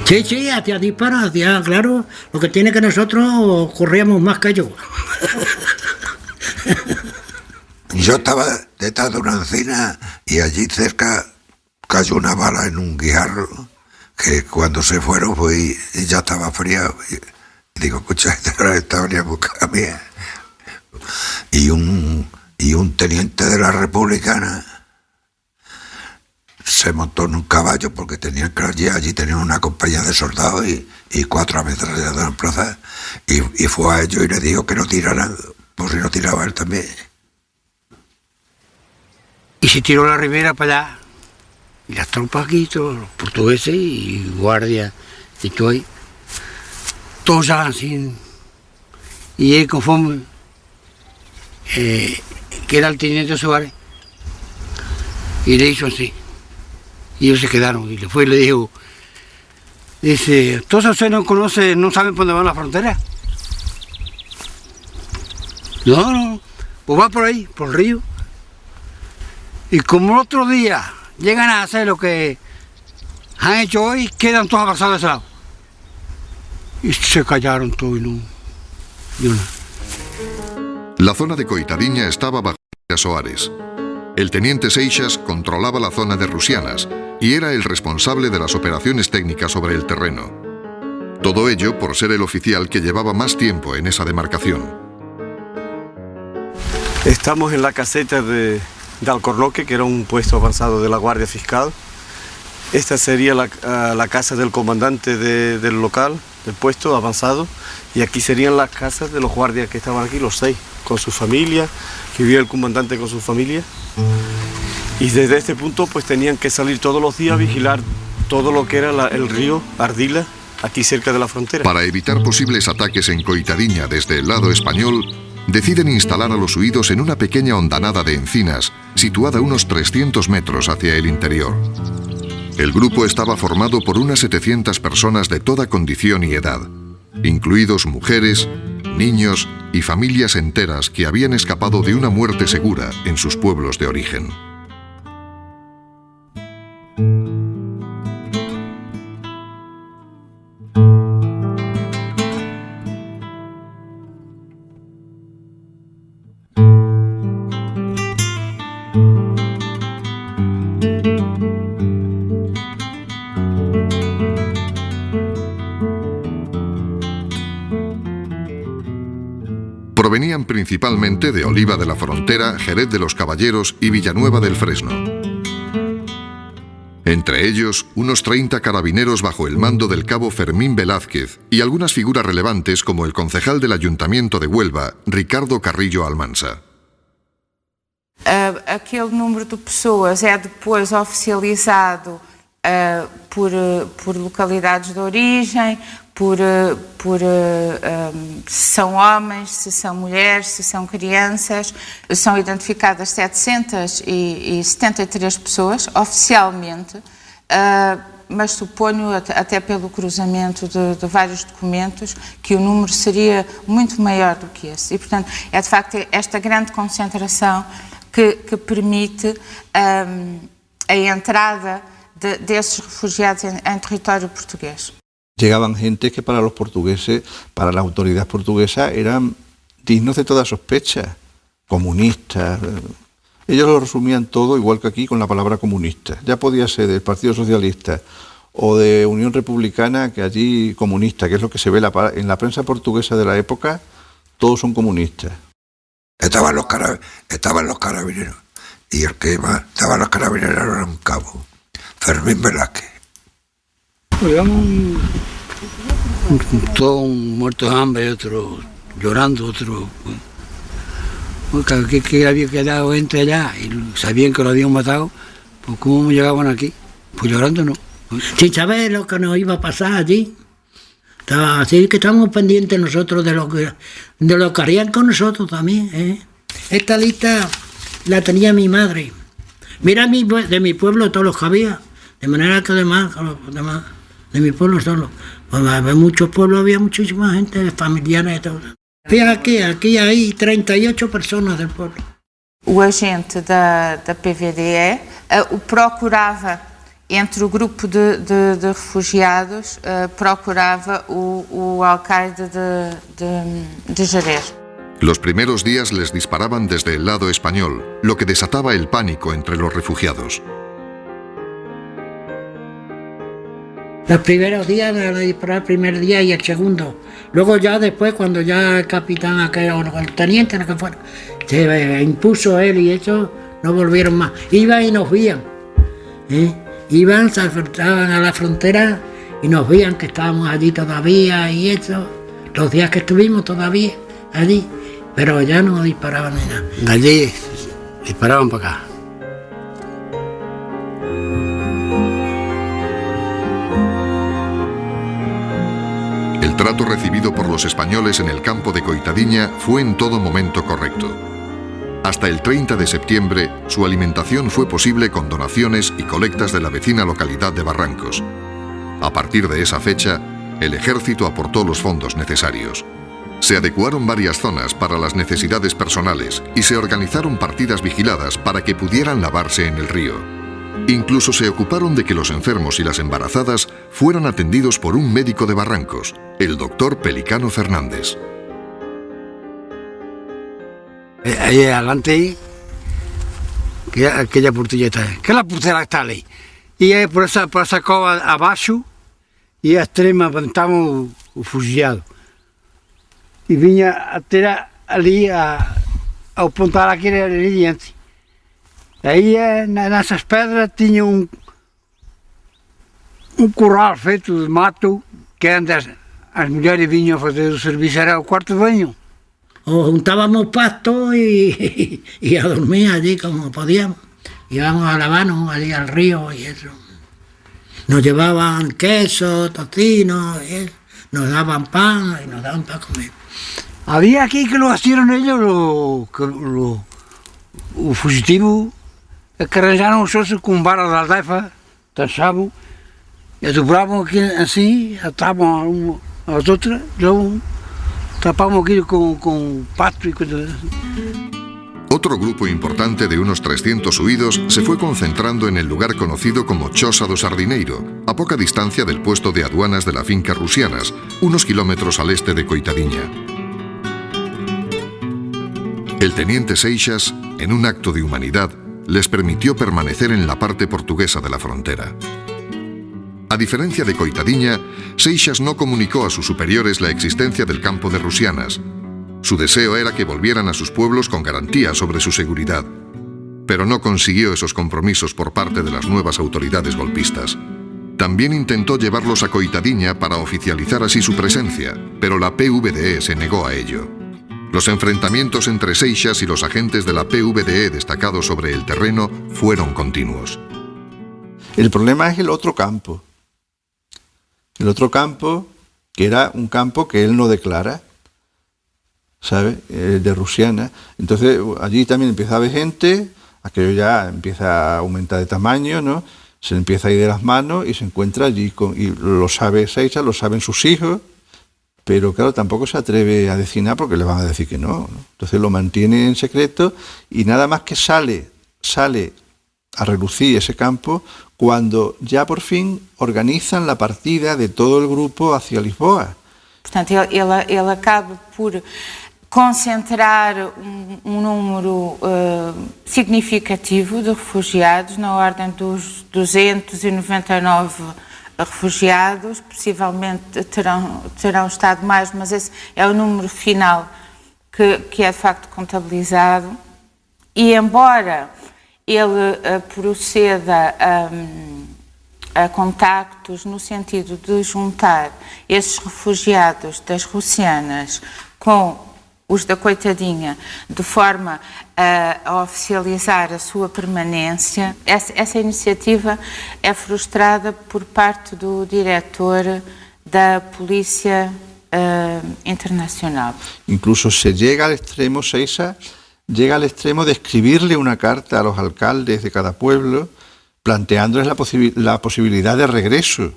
Sí, hacía disparos, claro, lo que tiene que nosotros corríamos más que ellos. Yo estaba detrás de una encina y allí cerca cayó una bala en un guijarro que cuando se fueron pues ya estaba frío y digo, escucha, esta venía a buscar a mí. Y un teniente de la Republicana se montó en un caballo porque tenían que allí tenían una compañía de soldados y 4 ametralladoras en plaza y fue a ellos y le dijo que no tiraran, por si no tiraba él también. Y se tiró la ribera para allá. Y las tropas aquí, todos los portugueses y guardias y todo ahí, todos ya así. Y él, conforme que era el teniente Suárez, y le hizo así. Y ellos se quedaron. Y le fue y le dijo, dice, ¿todos ustedes no conocen, no saben por dónde van las fronteras? No, pues va por ahí, por el río. Y como el otro día llegan a hacer lo que han hecho hoy, quedan todos abrazados de ese lado. Y se callaron todos y no. La zona de Coitadiña estaba bajo Soares. El teniente Seixas controlaba la zona de Rusianas y era el responsable de las operaciones técnicas sobre el terreno. Todo ello por ser el oficial que llevaba más tiempo en esa demarcación. Estamos en la caseta de Alcornoque, que era un puesto avanzado de la Guardia Fiscal. Esta sería la casa del comandante del local, del puesto avanzado, y aquí serían las casas de los guardias que estaban aquí, los 6, con su familia, que vivía el comandante con su familia. Y desde este punto pues tenían que salir todos los días a vigilar todo lo que era el río Ardila, aquí cerca de la frontera. Para evitar posibles ataques en Coitadiña desde el lado español, deciden instalar a los huidos en una pequeña hondanada de encinas, situada a unos 300 metros hacia el interior. El grupo estaba formado por unas 700 personas de toda condición y edad, incluidos mujeres, niños y familias enteras que habían escapado de una muerte segura en sus pueblos de origen. Provenían principalmente de Oliva de la Frontera, Jerez de los Caballeros y Villanueva del Fresno. Entre ellos, unos 30 carabineros bajo el mando del cabo Fermín Velázquez y algunas figuras relevantes como el concejal del Ayuntamiento de Huelva, Ricardo Carrillo Almansa. Aquele número de pessoas é depois oficializado por localidades de origem, se são homens, se são mulheres, se são crianças. São identificadas 773 pessoas oficialmente, mas suponho, até pelo cruzamento de vários documentos, que o número seria muito maior do que esse. E, portanto, é de facto esta grande concentração que permite a entrada de esos refugiados en territorio portugués. Llegaban gente que para los portugueses, para la autoridad portuguesa, eran dignos de toda sospecha, comunistas. Ellos lo resumían todo, igual que aquí, con la palabra comunista. Ya podía ser del Partido Socialista o de Unión Republicana, que allí comunista, que es lo que se ve en la prensa portuguesa de la época, todos son comunistas. Estaban los carabineros, y el que más estaba los carabineros era un cabo, Fermín Velázquez. Pues todos muertos de hambre, otros llorando, otros que había quedado entre allá y sabían que lo habían matado, pues ¿cómo llegaban aquí? Pues llorando no. Sin saber lo que nos iba a pasar allí. Así que estamos pendientes nosotros de lo que harían con nosotros también. Esta lista la tenía mi madre. Mira de mi pueblo todos los que había, de manera que demás de mi pueblo solo. Pues había muchos pueblos, había muchísima gente, familiares y todo. Fíjate, aquí hay 38 personas del pueblo. O agente da PVDE procurava, entre o grupo de refugiados, procurava o alcaide de Jerez. Los primeros días les disparaban desde el lado español, lo que desataba el pánico entre los refugiados. Los primeros días, el primer día y el segundo. Luego ya después, cuando ya el capitán, o el teniente, lo que fuera, se impuso él y eso, no volvieron más. Iban y nos veían. Iban, se enfrentaban a la frontera y nos veían que estábamos allí todavía y eso. Los días que estuvimos todavía allí, pero ya no disparaban ni nada. Allí disparaban para acá. El trato recibido por los españoles en el campo de Coitadiña fue en todo momento correcto. Hasta el 30 de septiembre, su alimentación fue posible con donaciones y colectas de la vecina localidad de Barrancos. A partir de esa fecha, el ejército aportó los fondos necesarios. Se adecuaron varias zonas para las necesidades personales y se organizaron partidas vigiladas para que pudieran lavarse en el río. Incluso se ocuparon de que los enfermos y las embarazadas fueran atendidos por un médico de Barrancos, el doctor Pelicano Fernández. Ahí adelante, aquella portilla está ahí. Que la portera está ahí. Y ahí por esa cova abaixo, y a extrema estamos fugilados. Y vinha a tirar ali, a apontar aquele ali diante. Aí, nessas pedras, tinha um corral feito de mato, que antes as mulheres vinham fazer o serviço, era o quarto de banho. O juntábamos pasto y a dormir allí como podíamos. Íbamos a lavarnos allí al río y eso. Nos llevaban queso, tocino, y eso. Nos daban pan y nos daban para comer. Había aquí que lo hicieron ellos, los fugitivos, que arranjaron os ossos com varas de aldefa, tachavam, e dobravam aqui assim, atavam às outras, tapamos aquí con pasto y cosas. Otro grupo importante de unos 300 huidos se fue concentrando en el lugar conocido como Chosa do Sardineiro, a poca distancia del puesto de aduanas de la finca Rusianas, unos kilómetros al este de Coitadiña. El teniente Seixas, en un acto de humanidad, les permitió permanecer en la parte portuguesa de la frontera. A diferencia de Coitadiña, Seixas no comunicó a sus superiores la existencia del campo de Rusianas. Su deseo era que volvieran a sus pueblos con garantía sobre su seguridad. Pero no consiguió esos compromisos por parte de las nuevas autoridades golpistas. También intentó llevarlos a Coitadiña para oficializar así su presencia, pero la PVDE se negó a ello. Los enfrentamientos entre Seixas y los agentes de la PVDE destacados sobre el terreno fueron continuos. El problema es el otro campo. El otro campo, que era un campo que él no declara, ¿sabe? De Rusiana. Entonces allí también empieza a haber gente, aquello ya empieza a aumentar de tamaño, ¿no? Se le empieza a ir de las manos y se encuentra allí, y lo sabe Seixas, lo saben sus hijos, pero claro, tampoco se atreve a decir nada porque le van a decir que no, ¿no? Entonces lo mantiene en secreto y nada más que sale a relucir ese campo cuando ya por fin organizan la partida de todo el grupo hacia Lisboa. Portanto, ele acaba por concentrar número significativo de refugiados, na ordem dos 299 refugiados, possivelmente terão estado mais, mas esse é o número final que é de facto contabilizado. E embora ele proceda a contactos no sentido de juntar esses refugiados das Rusianas com os da Coitadiña, de forma a oficializar a sua permanência, essa iniciativa é frustrada por parte do diretor da Polícia Internacional. Incluso se llega al extremo, Seixas llega al extremo de escribirle una carta a los alcaldes de cada pueblo planteándoles la posibilidad de regreso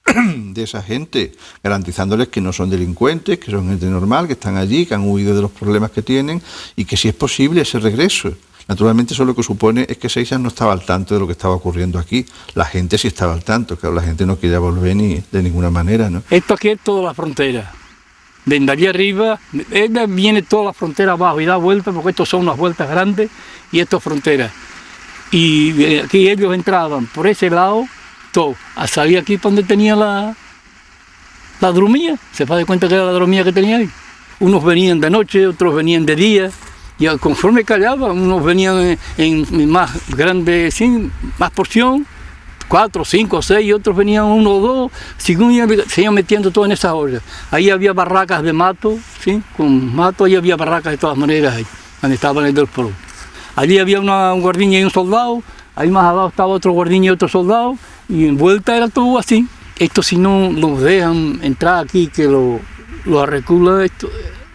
de esa gente, garantizándoles que no son delincuentes, que son gente normal, que están allí, que han huido de los problemas que tienen y que si es posible ese regreso. Naturalmente eso lo que supone es que Seixas no estaba al tanto de lo que estaba ocurriendo aquí. La gente sí estaba al tanto, claro, la gente no quería volver ni de ninguna manera, ¿no? Esto aquí es toda la frontera. Desde allí arriba, viene toda la frontera abajo y da vueltas, porque estos son unas vueltas grandes y esto es frontera. Y aquí ellos entraban por ese lado, todo, a salir aquí para donde tenía la dromía. Se da cuenta que era la dromía que tenía ahí. Unos venían de noche, otros venían de día, y conforme callaban, unos venían en más grande, sin más porción, 4, 5, 6, y otros venían 1 o 2, según se iban metiendo todo en esas ollas. Ahí había barracas de mato, ¿sí? Con mato, ahí había barracas de todas maneras, ahí, donde estaban el del pueblo. Allí había un guardiña y un soldado, ahí más abajo estaba otro guardiña y otro soldado, y en vuelta era todo así. Esto si no los dejan entrar aquí, que lo arreculan,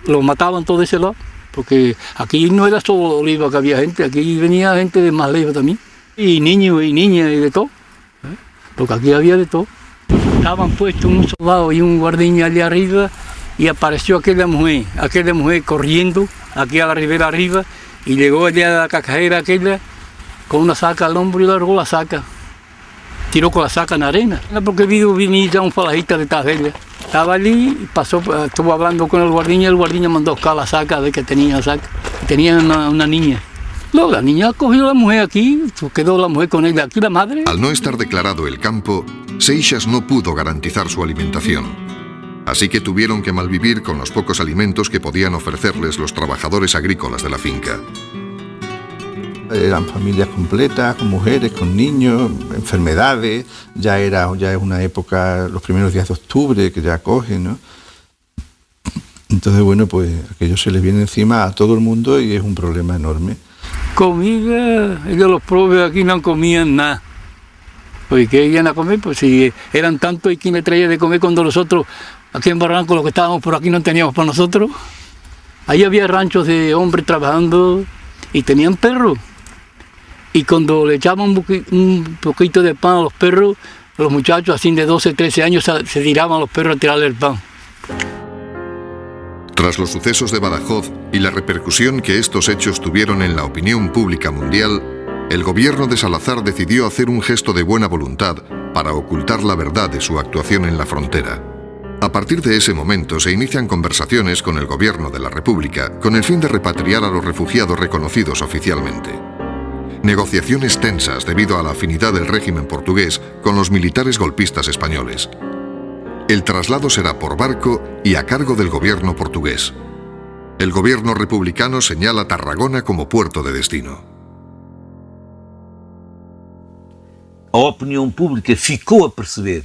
los mataban todo de ese lado, porque aquí no era solo Oliva que había gente, aquí venía gente de más lejos también, y niños y niñas y de todo, porque aquí había de todo. Estaban puestos un soldado y un guardiña allá arriba, y apareció aquella mujer corriendo aquí a la ribera arriba, y llegó allá a la cajera aquella con una saca al hombro y largó la saca. Tiró con la saca en arena. Porque vi ya un falajista de Tavella. Estaba allí y estuvo hablando con el guardiña mandó a buscar la saca de que tenía la saca. Tenía una niña. Luego la niña cogió a la mujer aquí, quedó la mujer con ella aquí, la madre. Al no estar declarado el campo, Seixas no pudo garantizar su alimentación. Así que tuvieron que malvivir con los pocos alimentos que podían ofrecerles los trabajadores agrícolas de la finca. Eran familias completas, con mujeres, con niños, enfermedades, ya es una época, los primeros días de octubre, que ya coge, ¿no? Entonces, bueno, pues aquello se les viene encima a todo el mundo y es un problema enorme. Comida, ellos los pobres aquí no comían nada. Pues ¿qué iban a comer? Pues si eran tantos, ¿y quién le traía de comer cuando nosotros, aquí en Barranco, los que estábamos por aquí, no teníamos para nosotros? Ahí había ranchos de hombres trabajando y tenían perros. Y cuando le echaban un poquito de pan a los perros, los muchachos así de 12, 13 años se tiraban los perros a tirarle el pan. Tras los sucesos de Badajoz y la repercusión que estos hechos tuvieron en la opinión pública mundial, el gobierno de Salazar decidió hacer un gesto de buena voluntad para ocultar la verdad de su actuación en la frontera. A partir de ese momento se inician conversaciones con el gobierno de la República con el fin de repatriar a los refugiados reconocidos oficialmente. Negociaciones tensas debido a la afinidad del régimen portugués con los militares golpistas españoles. El traslado será por barco y a cargo del gobierno portugués. El gobierno republicano señala Tarragona como puerto de destino. A opinião pública ficou a perceber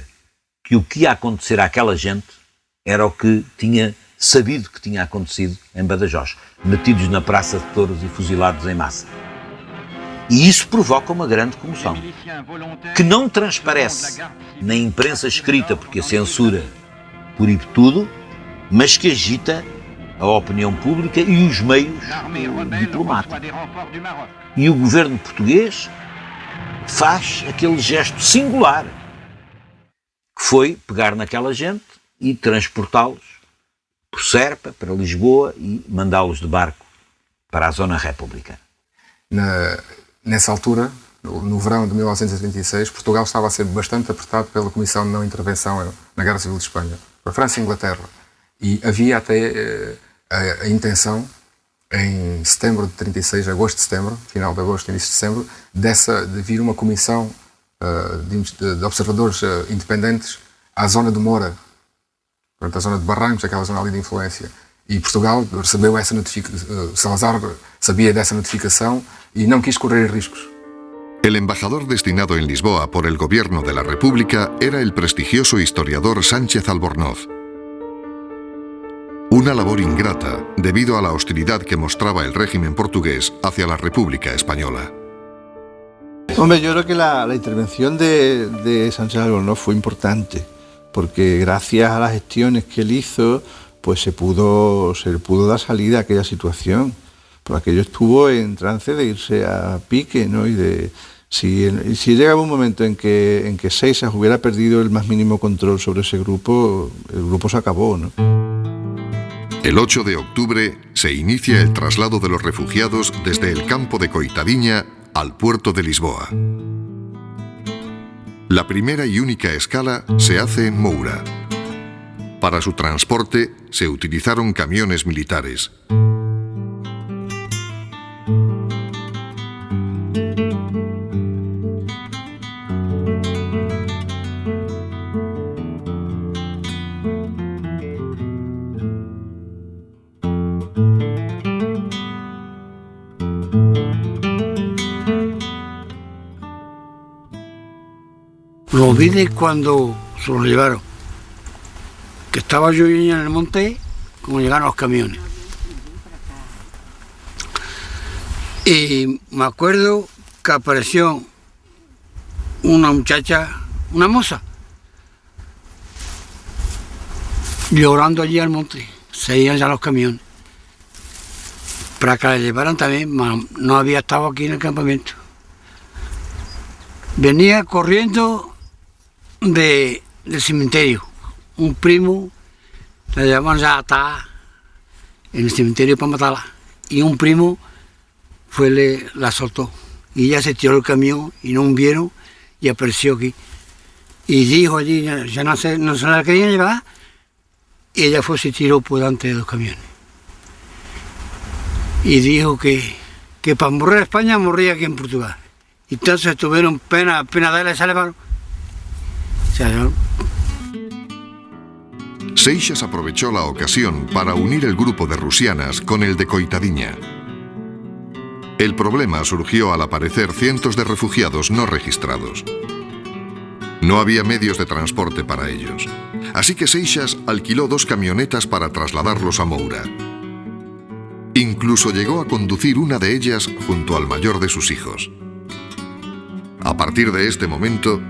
que o que ia acontecer àquela gente era o que tinha sabido que tinha acontecido em Badajoz, metidos na Praça de Touros e fuzilados em massa. E isso provoca uma grande comoção, que não transparece na imprensa escrita, porque a censura proíbe tudo, mas que agita a opinião pública e os meios diplomáticos. E o governo português faz aquele gesto singular, que foi pegar naquela gente e transportá-los por Serpa para Lisboa e mandá-los de barco para a zona republicana. Nessa altura, no verão de 1936, Portugal estava a ser bastante apertado pela Comissão de Não Intervenção na Guerra Civil de Espanha, para a França e Inglaterra. E havia até a intenção, em setembro de 36, agosto de setembro, final de agosto, início de setembro, de vir uma comissão de observadores independentes à zona de Moura, portanto, a zona de Barrancos, aquela zona ali de influência. E Portugal recebeu essa notificação, Salazar sabia dessa notificação y no quis correr riscos. El embajador destinado en Lisboa por el gobierno de la República era el prestigioso historiador Sánchez Albornoz. Una labor ingrata debido a la hostilidad que mostraba el régimen portugués hacia la República Española. Hombre, yo creo que la intervención de Sánchez Albornoz fue importante, porque gracias a las gestiones que él hizo, pues se le pudo dar salida a aquella situación. Por aquello estuvo en trance de irse a pique, ¿no? Y si llegaba un momento en que Seixas hubiera perdido el más mínimo control sobre ese grupo, el grupo se acabó, ¿no? El 8 de octubre se inicia el traslado de los refugiados desde el campo de Coitadiña al puerto de Lisboa. La primera y única escala se hace en Moura. Para su transporte se utilizaron camiones militares. Lo vi de cuando se lo llevaron, que estaba yo en el monte, como llegaron los camiones. Y me acuerdo que apareció una muchacha, una moza, llorando allí al monte, se iban ya los camiones, para que la llevaran también, no había estado aquí en el campamento. Venía corriendo del cementerio, un primo la llevaban ya atada en el cementerio para matarla, y un primo la soltó, y ella se tiró el camión y no vieron y apareció aquí, y dijo allí, ya no se la querían llevar, y ella se tiró por delante de los camiones, y dijo que para morir en España moría aquí en Portugal. Entonces tuvieron pena de él y se llevaron. Seixas aprovechó la ocasión para unir el grupo de Rusianas con el de Coitadiña. El problema surgió al aparecer cientos de refugiados no registrados. No había medios de transporte para ellos, así que Seixas alquiló 2 camionetas para trasladarlos a Moura. Incluso llegó a conducir una de ellas junto al mayor de sus hijos. A partir de este momento,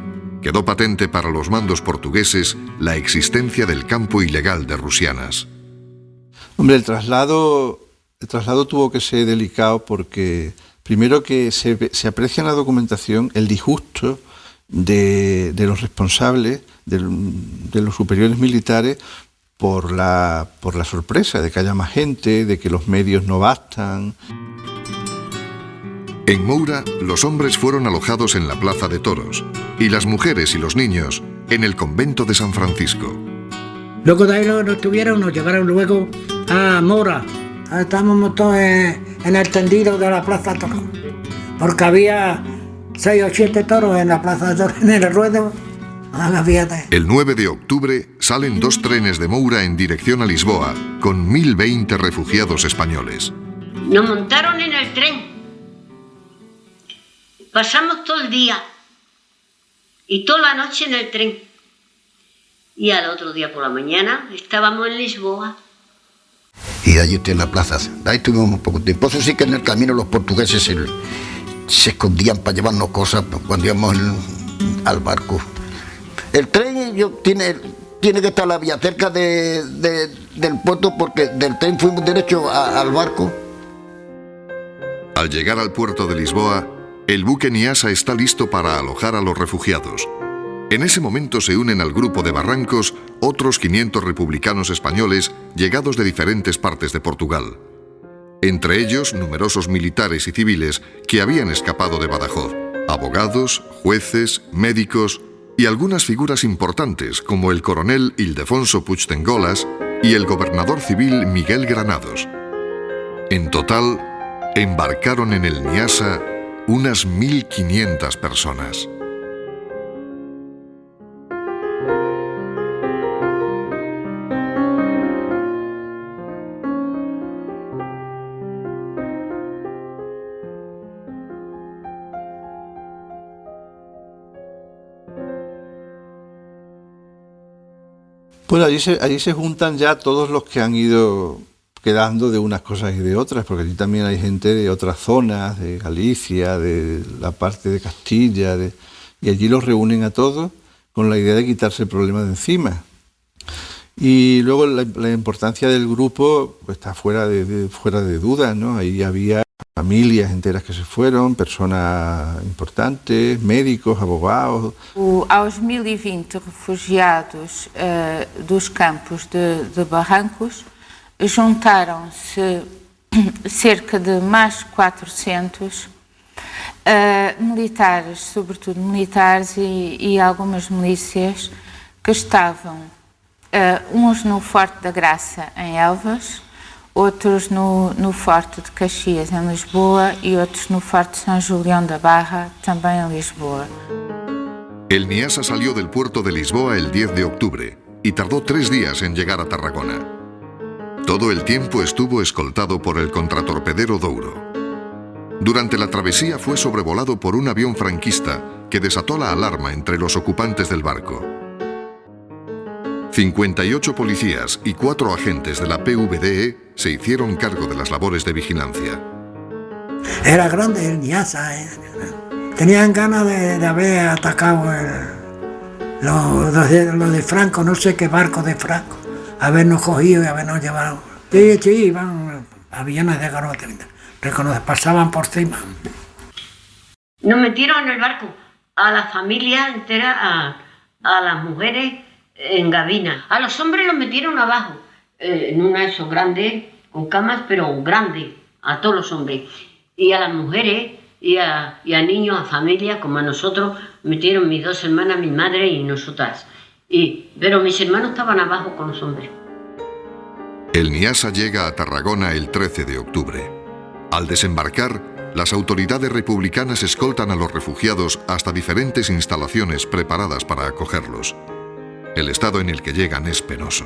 quedó patente para los mandos portugueses la existencia del campo ilegal de Rusianas. Hombre, el traslado tuvo que ser delicado porque, primero, que se aprecia en la documentación el disgusto de los responsables, de los superiores militares, por la sorpresa de que haya más gente, de que los medios no bastan. En Moura, los hombres fueron alojados en la Plaza de Toros y las mujeres y los niños en el convento de San Francisco. Luego de ahí nos llevaron luego a Mora. Estábamos todos en el tendido de la Plaza de Toros, porque había 6 o 7 toros en la Plaza de Toros, en el ruedo. El 9 de octubre salen 2 trenes de Moura en dirección a Lisboa, con 1020 refugiados españoles. Nos montaron en el tren. Pasamos todo el día y toda la noche en el tren. Y al otro día por la mañana estábamos en Lisboa. Y de allí estoy en la plaza. Ahí estuvimos un poco tiempo. Eso sí que en el camino los portugueses se escondían para llevarnos cosas cuando íbamos al barco. El tren tiene que estar la vía cerca del puerto, porque del tren fuimos derecho al barco. Al llegar al puerto de Lisboa, el buque Niasa está listo para alojar a los refugiados. En ese momento se unen al grupo de Barrancos otros 500 republicanos españoles llegados de diferentes partes de Portugal. Entre ellos, numerosos militares y civiles que habían escapado de Badajoz, abogados, jueces, médicos y algunas figuras importantes como el coronel Ildefonso Puigdengolas y el gobernador civil Miguel Granados. En total, embarcaron en el Niasa unas 1.500 personas. Pues allí se juntan ya todos los que han ido quedando de unas cosas y de otras, porque allí también hay gente de otras zonas, de Galicia, de la parte de Castilla, y allí los reúnen a todos con la idea de quitarse el problema de encima. Y luego la importancia del grupo está fuera de duda, ¿no? Ahí había familias enteras que se fueron, personas importantes, médicos, abogados. Aos 1020 refugiados dos campos de Barrancos, juntaram-se cerca de mais 400 militares, sobretudo militares e algumas milícias que estavam uns no Forte da Graça em Elvas, outros no Forte de Caxias em Lisboa e outros no Forte São Julião da Barra, também em Lisboa. El Niasa salió del puerto de Lisboa el 10 de octubre y tardó 3 días en llegar a Tarragona. Todo el tiempo estuvo escoltado por el contratorpedero Douro. Durante la travesía fue sobrevolado por un avión franquista que desató la alarma entre los ocupantes del barco. 58 policías y 4 agentes de la PVDE se hicieron cargo de las labores de vigilancia. Era grande el Niasa, tenían ganas de haber atacado lo de Franco, no sé qué barco de Franco, habernos cogido y habernos llevado. Sí, iban aviones de garrote, pasaban por encima. Nos metieron en el barco, a la familia entera, a las mujeres en gabina. A los hombres los metieron abajo, en una esos grandes, con camas, pero grande, a todos los hombres. Y a las mujeres y a niños, a familias, como a nosotros, metieron mis 2 hermanas, mi madre y nosotras. Pero mis hermanos estaban abajo con los hombres. El Niasa llega a Tarragona el 13 de octubre. Al desembarcar, las autoridades republicanas escoltan a los refugiados hasta diferentes instalaciones preparadas para acogerlos. El estado en el que llegan es penoso.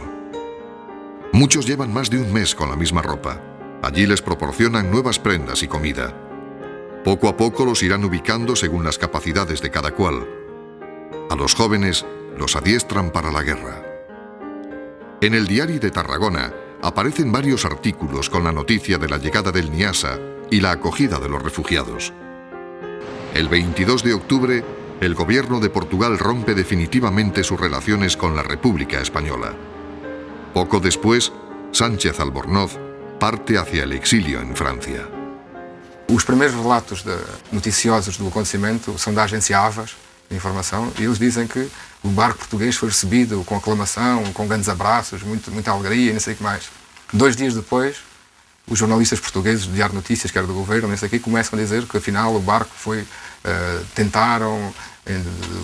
Muchos llevan más de un mes con la misma ropa. Allí les proporcionan nuevas prendas y comida. Poco a poco los irán ubicando según las capacidades de cada cual. A los jóvenes los adiestran para la guerra. En el Diari de Tarragona aparecen varios artículos con la noticia de la llegada del Niasa y la acogida de los refugiados. El 22 de octubre, el gobierno de Portugal rompe definitivamente sus relaciones con la República Española. Poco después, Sánchez Albornoz parte hacia el exilio en Francia. Os primeiros relatos noticiosos do acontecimento são da agência Avas, de informação, e eles dizem que o barco português foi recebido com aclamação, com grandes abraços, muita alegria e não sei o que mais. 2 dias depois, os jornalistas portugueses do Diário de Notícias, que era do governo, não sei o que, começam a dizer que afinal o barco foi, tentaram,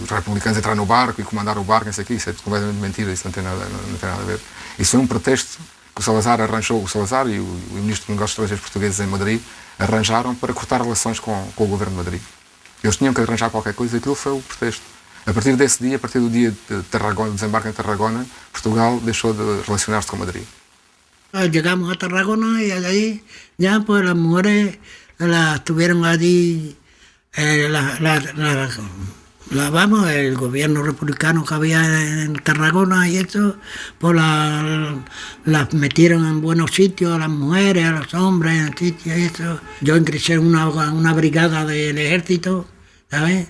os republicanos entraram no barco e comandaram o barco, não sei o que, isso é completamente mentira, isso não tem nada a ver. Isso foi um pretexto que o Salazar arranjou, o Salazar e o Ministro de Negócios Estrangeiros portugueses em Madrid arranjaram para cortar relações com o governo de Madrid. Eles tinham que arranjar qualquer coisa, aquilo foi o pretexto. A partir desse dia, a partir do dia de Tarragona, desembarque em Tarragona, Portugal deixou de relacionar-se com Madrid. Llegamos a Tarragona y allí ya pues las mujeres las tuvieron allí, vamos, el gobierno republicano que había en Tarragona y eso, pues las metieron en buenos sitios a las mujeres, a los hombres, en sitios y eso. Yo ingresé en una brigada del ejército, ¿sabes?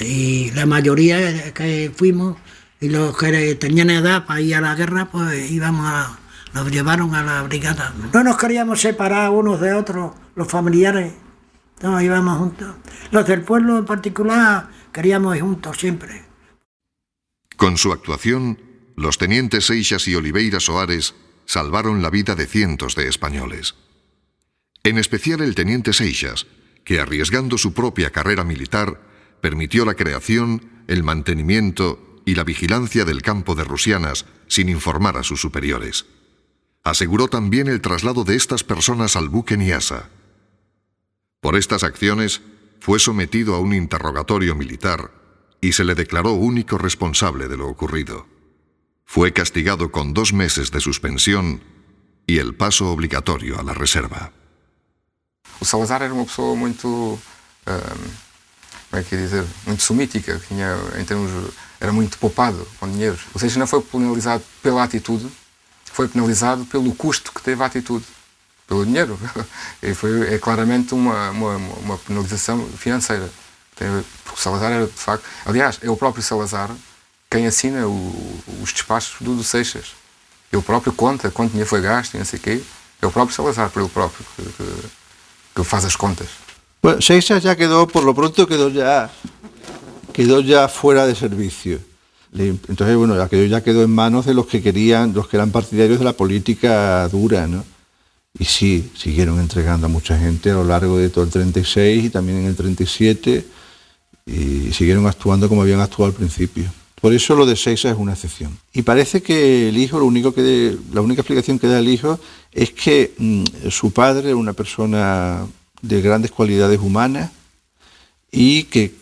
Y la mayoría que fuimos y los que tenían edad para ir a la guerra, pues nos llevaron a la brigada. No nos queríamos separar unos de otros, los familiares, no, íbamos juntos. Los del pueblo en particular queríamos ir juntos siempre. Con su actuación, los tenientes Seixas y Oliveira Soares salvaron la vida de cientos de españoles. En especial el teniente Seixas, que arriesgando su propia carrera militar, permitió la creación, el mantenimiento y la vigilancia del campo de Rusianas sin informar a sus superiores. Aseguró también el traslado de estas personas al buque Nyasa. Por estas acciones, fue sometido a un interrogatorio militar y se le declaró único responsable de lo ocurrido. Fue castigado con 2 meses de suspensión y el paso obligatorio a la reserva. O Salazar era uma pessoa muito, como é que ia dizer, muito sumítica, era muito poupado com dinheiro. Ou seja, não foi penalizado pela atitude, foi penalizado pelo custo que teve a atitude, pelo dinheiro. E é claramente uma penalização financeira. Porque o Salazar era, de facto... Aliás, é o próprio Salazar quem assina os despachos do Seixas. Ele próprio conta quanto dinheiro foi gasto e não sei o quê. É o próprio Salazar, por ele próprio, que faz as contas. Bueno, Seixas ya quedó, por lo pronto quedó ya fuera de servicio. Entonces, bueno, ya quedó en manos de los que eran partidarios de la política dura, ¿no? Y sí, siguieron entregando a mucha gente a lo largo de todo el 36 y también en el 37, y siguieron actuando como habían actuado al principio. Por eso lo de Seixas es una excepción. Y parece que el hijo, la única explicación que da el hijo es que su padre era una persona de grandes cualidades humanas y que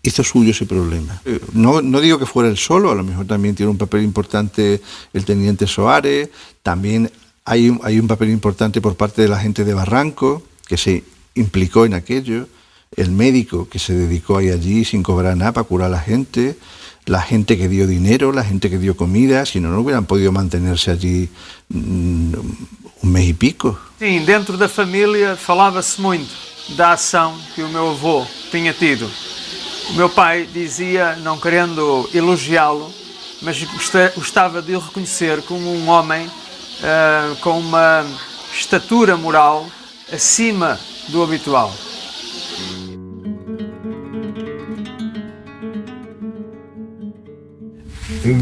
hizo suyo ese problema. No digo que fuera él solo, a lo mejor también tiene un papel importante el teniente Soares, también hay un papel importante por parte de la gente de Barranco, que se implicó en aquello, el médico que se dedicó allí sin cobrar nada para curar a la gente que dio dinero, la gente que dio comida, si no hubieran podido mantenerse allí un mês e pico. Sim, dentro da família falava-se muito da ação que o meu avô tinha tido. O meu pai dizia, não querendo elogiá-lo, mas gostava de o reconhecer como um homem com uma estatura moral acima do habitual.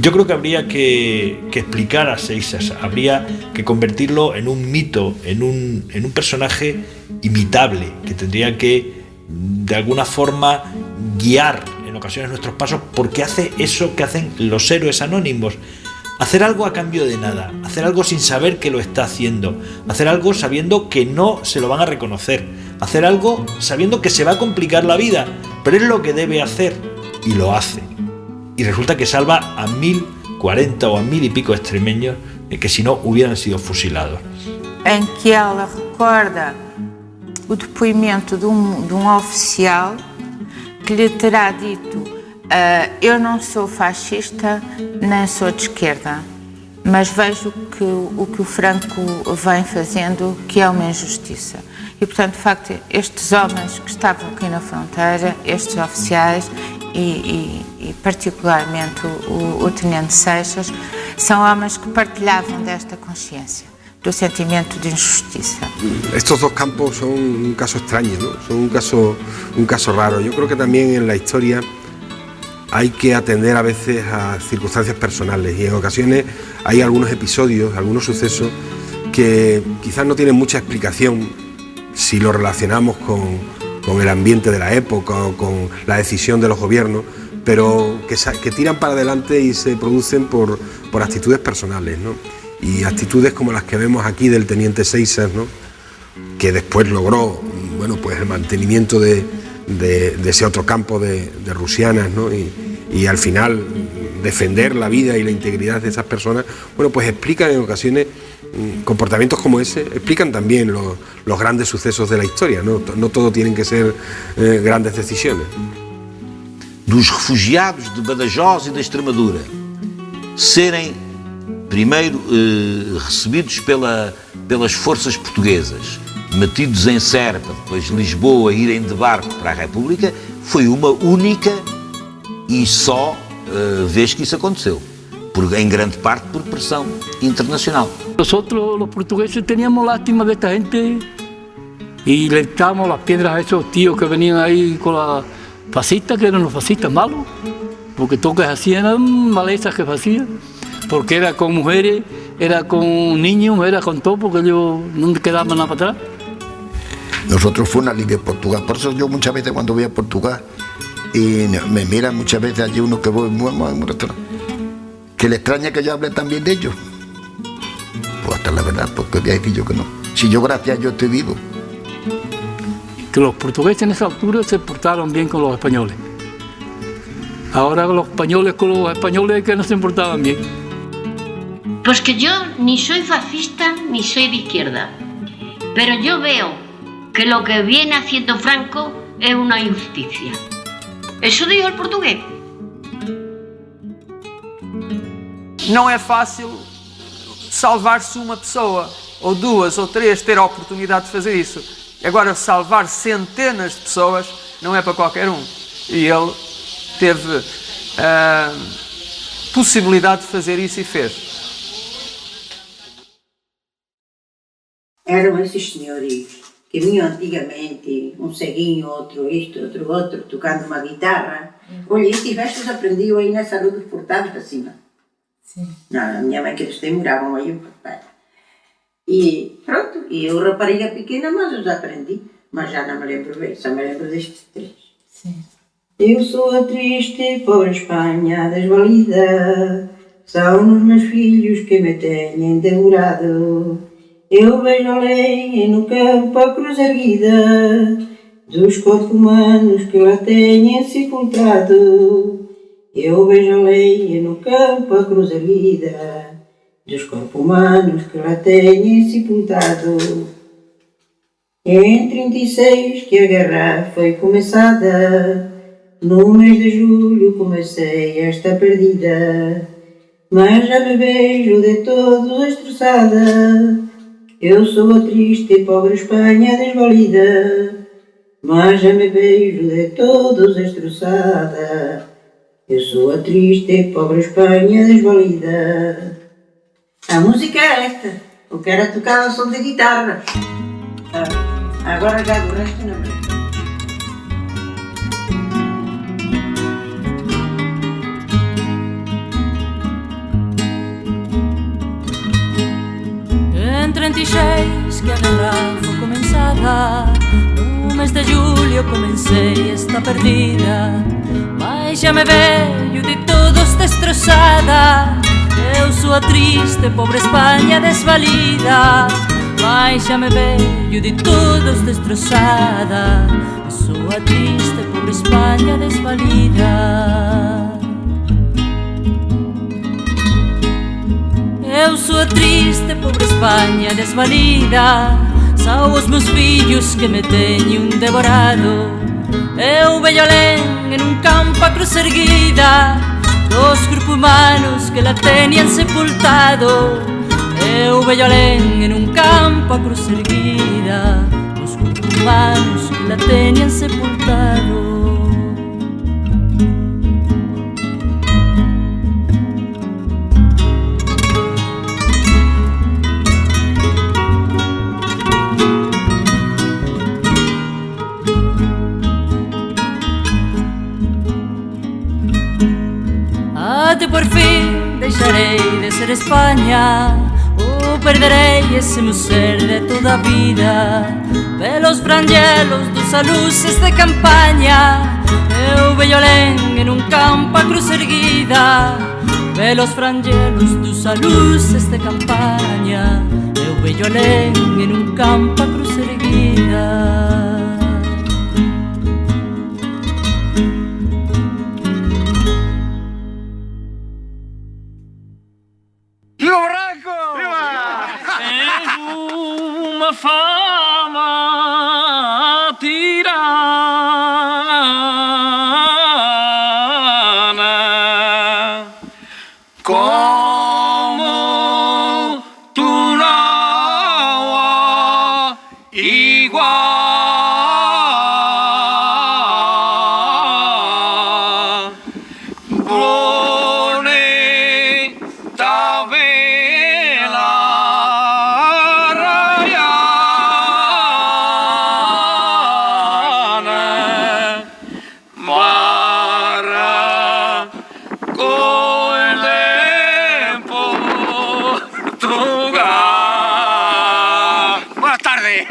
Yo creo que habría que explicar a Seixas, habría que convertirlo en un mito, en un personaje imitable, que tendría que, de alguna forma, guiar en ocasiones nuestros pasos, porque hace eso que hacen los héroes anónimos. Hacer algo a cambio de nada, hacer algo sin saber que lo está haciendo, hacer algo sabiendo que no se lo van a reconocer, hacer algo sabiendo que se va a complicar la vida, pero es lo que debe hacer y lo hace. Y resulta que salva a 1040 o a 1000 y pico extremeños que si no hubieran sido fusilados. Em que ela recorda o depoimento de oficial que lhe terá dito: eu não sou fascista nem sou de esquerda, mas vejo que o que o Franco vem fazendo, que é uma injustiça. E, portanto, de facto, estes homens que estavam aqui na fronteira, estes oficiais e particularmente o Tenente Seixas, são homens que partilhavam desta consciência, do sentimento de injustiça. Estos dos campos son un caso extraño, ¿no? Son un caso raro. Yo creo que también en la historia hay que atender a veces a circunstancias personales, y en ocasiones hay algunos episodios, algunos sucesos que quizás no tienen mucha explicación si lo relacionamos con el ambiente de la época o con la decisión de los gobiernos, pero que tiran para adelante y se producen por actitudes personales, ¿no? Y actitudes como las que vemos aquí del teniente Seisser, ¿no? Que después logró, bueno, pues el mantenimiento de ese otro campo de Rusianas, ¿no? Y al final defender la vida y la integridad de esas personas, bueno, pues explican en ocasiones comportamientos como ese, explican también los grandes sucesos de la historia, ¿no? No todo tienen que ser grandes decisiones. Dos refugiados de Badajoz e da Extremadura serem primeiro recebidos pelas forças portuguesas, metidos em Serpa, depois Lisboa, irem de barco para a República, foi uma única e só vez que isso aconteceu, em grande parte por pressão internacional. Nosotros los portugueses teníamos lástima de esta gente y le echábamos las piedras a esos tíos que venían ahí con la fascistas, que eran los fascistas malos, porque todo lo que hacían eran malezas que hacían, porque era con mujeres, era con niños, era con todo, porque ellos no quedaban nada para atrás. Nosotros fue un alivio Portugal, por eso yo muchas veces cuando voy a Portugal y me miran muchas veces allí uno que voy a un restaurante, que le extraña que yo hable también de ellos. Pues hasta la verdad, porque voy a decir yo que no. Si yo gracias a Dios estoy vivo. Que los portugueses en esa altura se portaron bien con los españoles. Ahora los españoles con los españoles que no se portaban bien. Pues que yo ni soy fascista ni soy de izquierda, pero yo veo que lo que viene haciendo Franco es una injusticia. Eso dijo el portugués. Não é fácil salvar-se uma pessoa, ou duas, ou três, ter a oportunidade de fazer isso. Agora, salvar centenas de pessoas não é para qualquer um. E ele teve a possibilidade de fazer isso e fez. Eram esses senhores que vinham antigamente, um ceguinho, outro isto, outro, tocando uma guitarra. Olha, estes vestes aprendiam aí nessa rua dos Portados para cima. Sim. Não, a minha mãe que eles têm moravam aí um portado. E pronto, e eu rapariga pequena, mas os aprendi. Mas já não me lembro bem, só me lembro destes três. Sim. Eu sou a triste, pobre Espanha desvalida, são os meus filhos que me têm devorado. Eu vejo a lenha no campo a cruz erguida, dos corpos humanos que lá têm sepultado. Eu vejo a lenha no campo a cruz erguida, dos corpos humanos que lá têm sepultado. Em 36 que a guerra foi começada, no mês de julho comecei esta perdida, mas já me vejo de todo destroçada. Eu sou a triste e pobre Espanha desvalida, mas já me vejo de todo destroçada. Eu sou a triste e pobre Espanha desvalida. A música é esta, o que era tocado ao som de guitarra. Agora já do resto não me lembro. En 36 que a guerra foi comenzada, no mes de julio comecei esta perdida, mas xa me veio de todos destrozada. Eu sou a triste, pobre Espanha desvalida, mas xa me veio de todos destrozada. Eu sou a triste, pobre Espanha desvalida. Eu sou a triste, pobre Espanha desvalida, são os meus filhos que me teñen devorado. Eu vejo alén en un campo a cruz erguida, dos grupos humanos que la tenían sepultado. Eu vejo alén en un campo a cruz erguida, dos grupos humanos que la tenían sepultado. Cando por fin deixarei de ser España, ou perderei ese meu ser de toda a vida. Pelos frangelos dos aluces de campaña, eu vello alén en un campo a cruz erguida. Pelos frangelos dos aluces de campaña, eu vello alén en un campo a cruz erguida. ¡Viva Barranco! Tengo una fama tirana, como tu agua igual. Bonita vela rayana, barra con el tiempo Portugal. Buenas tardes.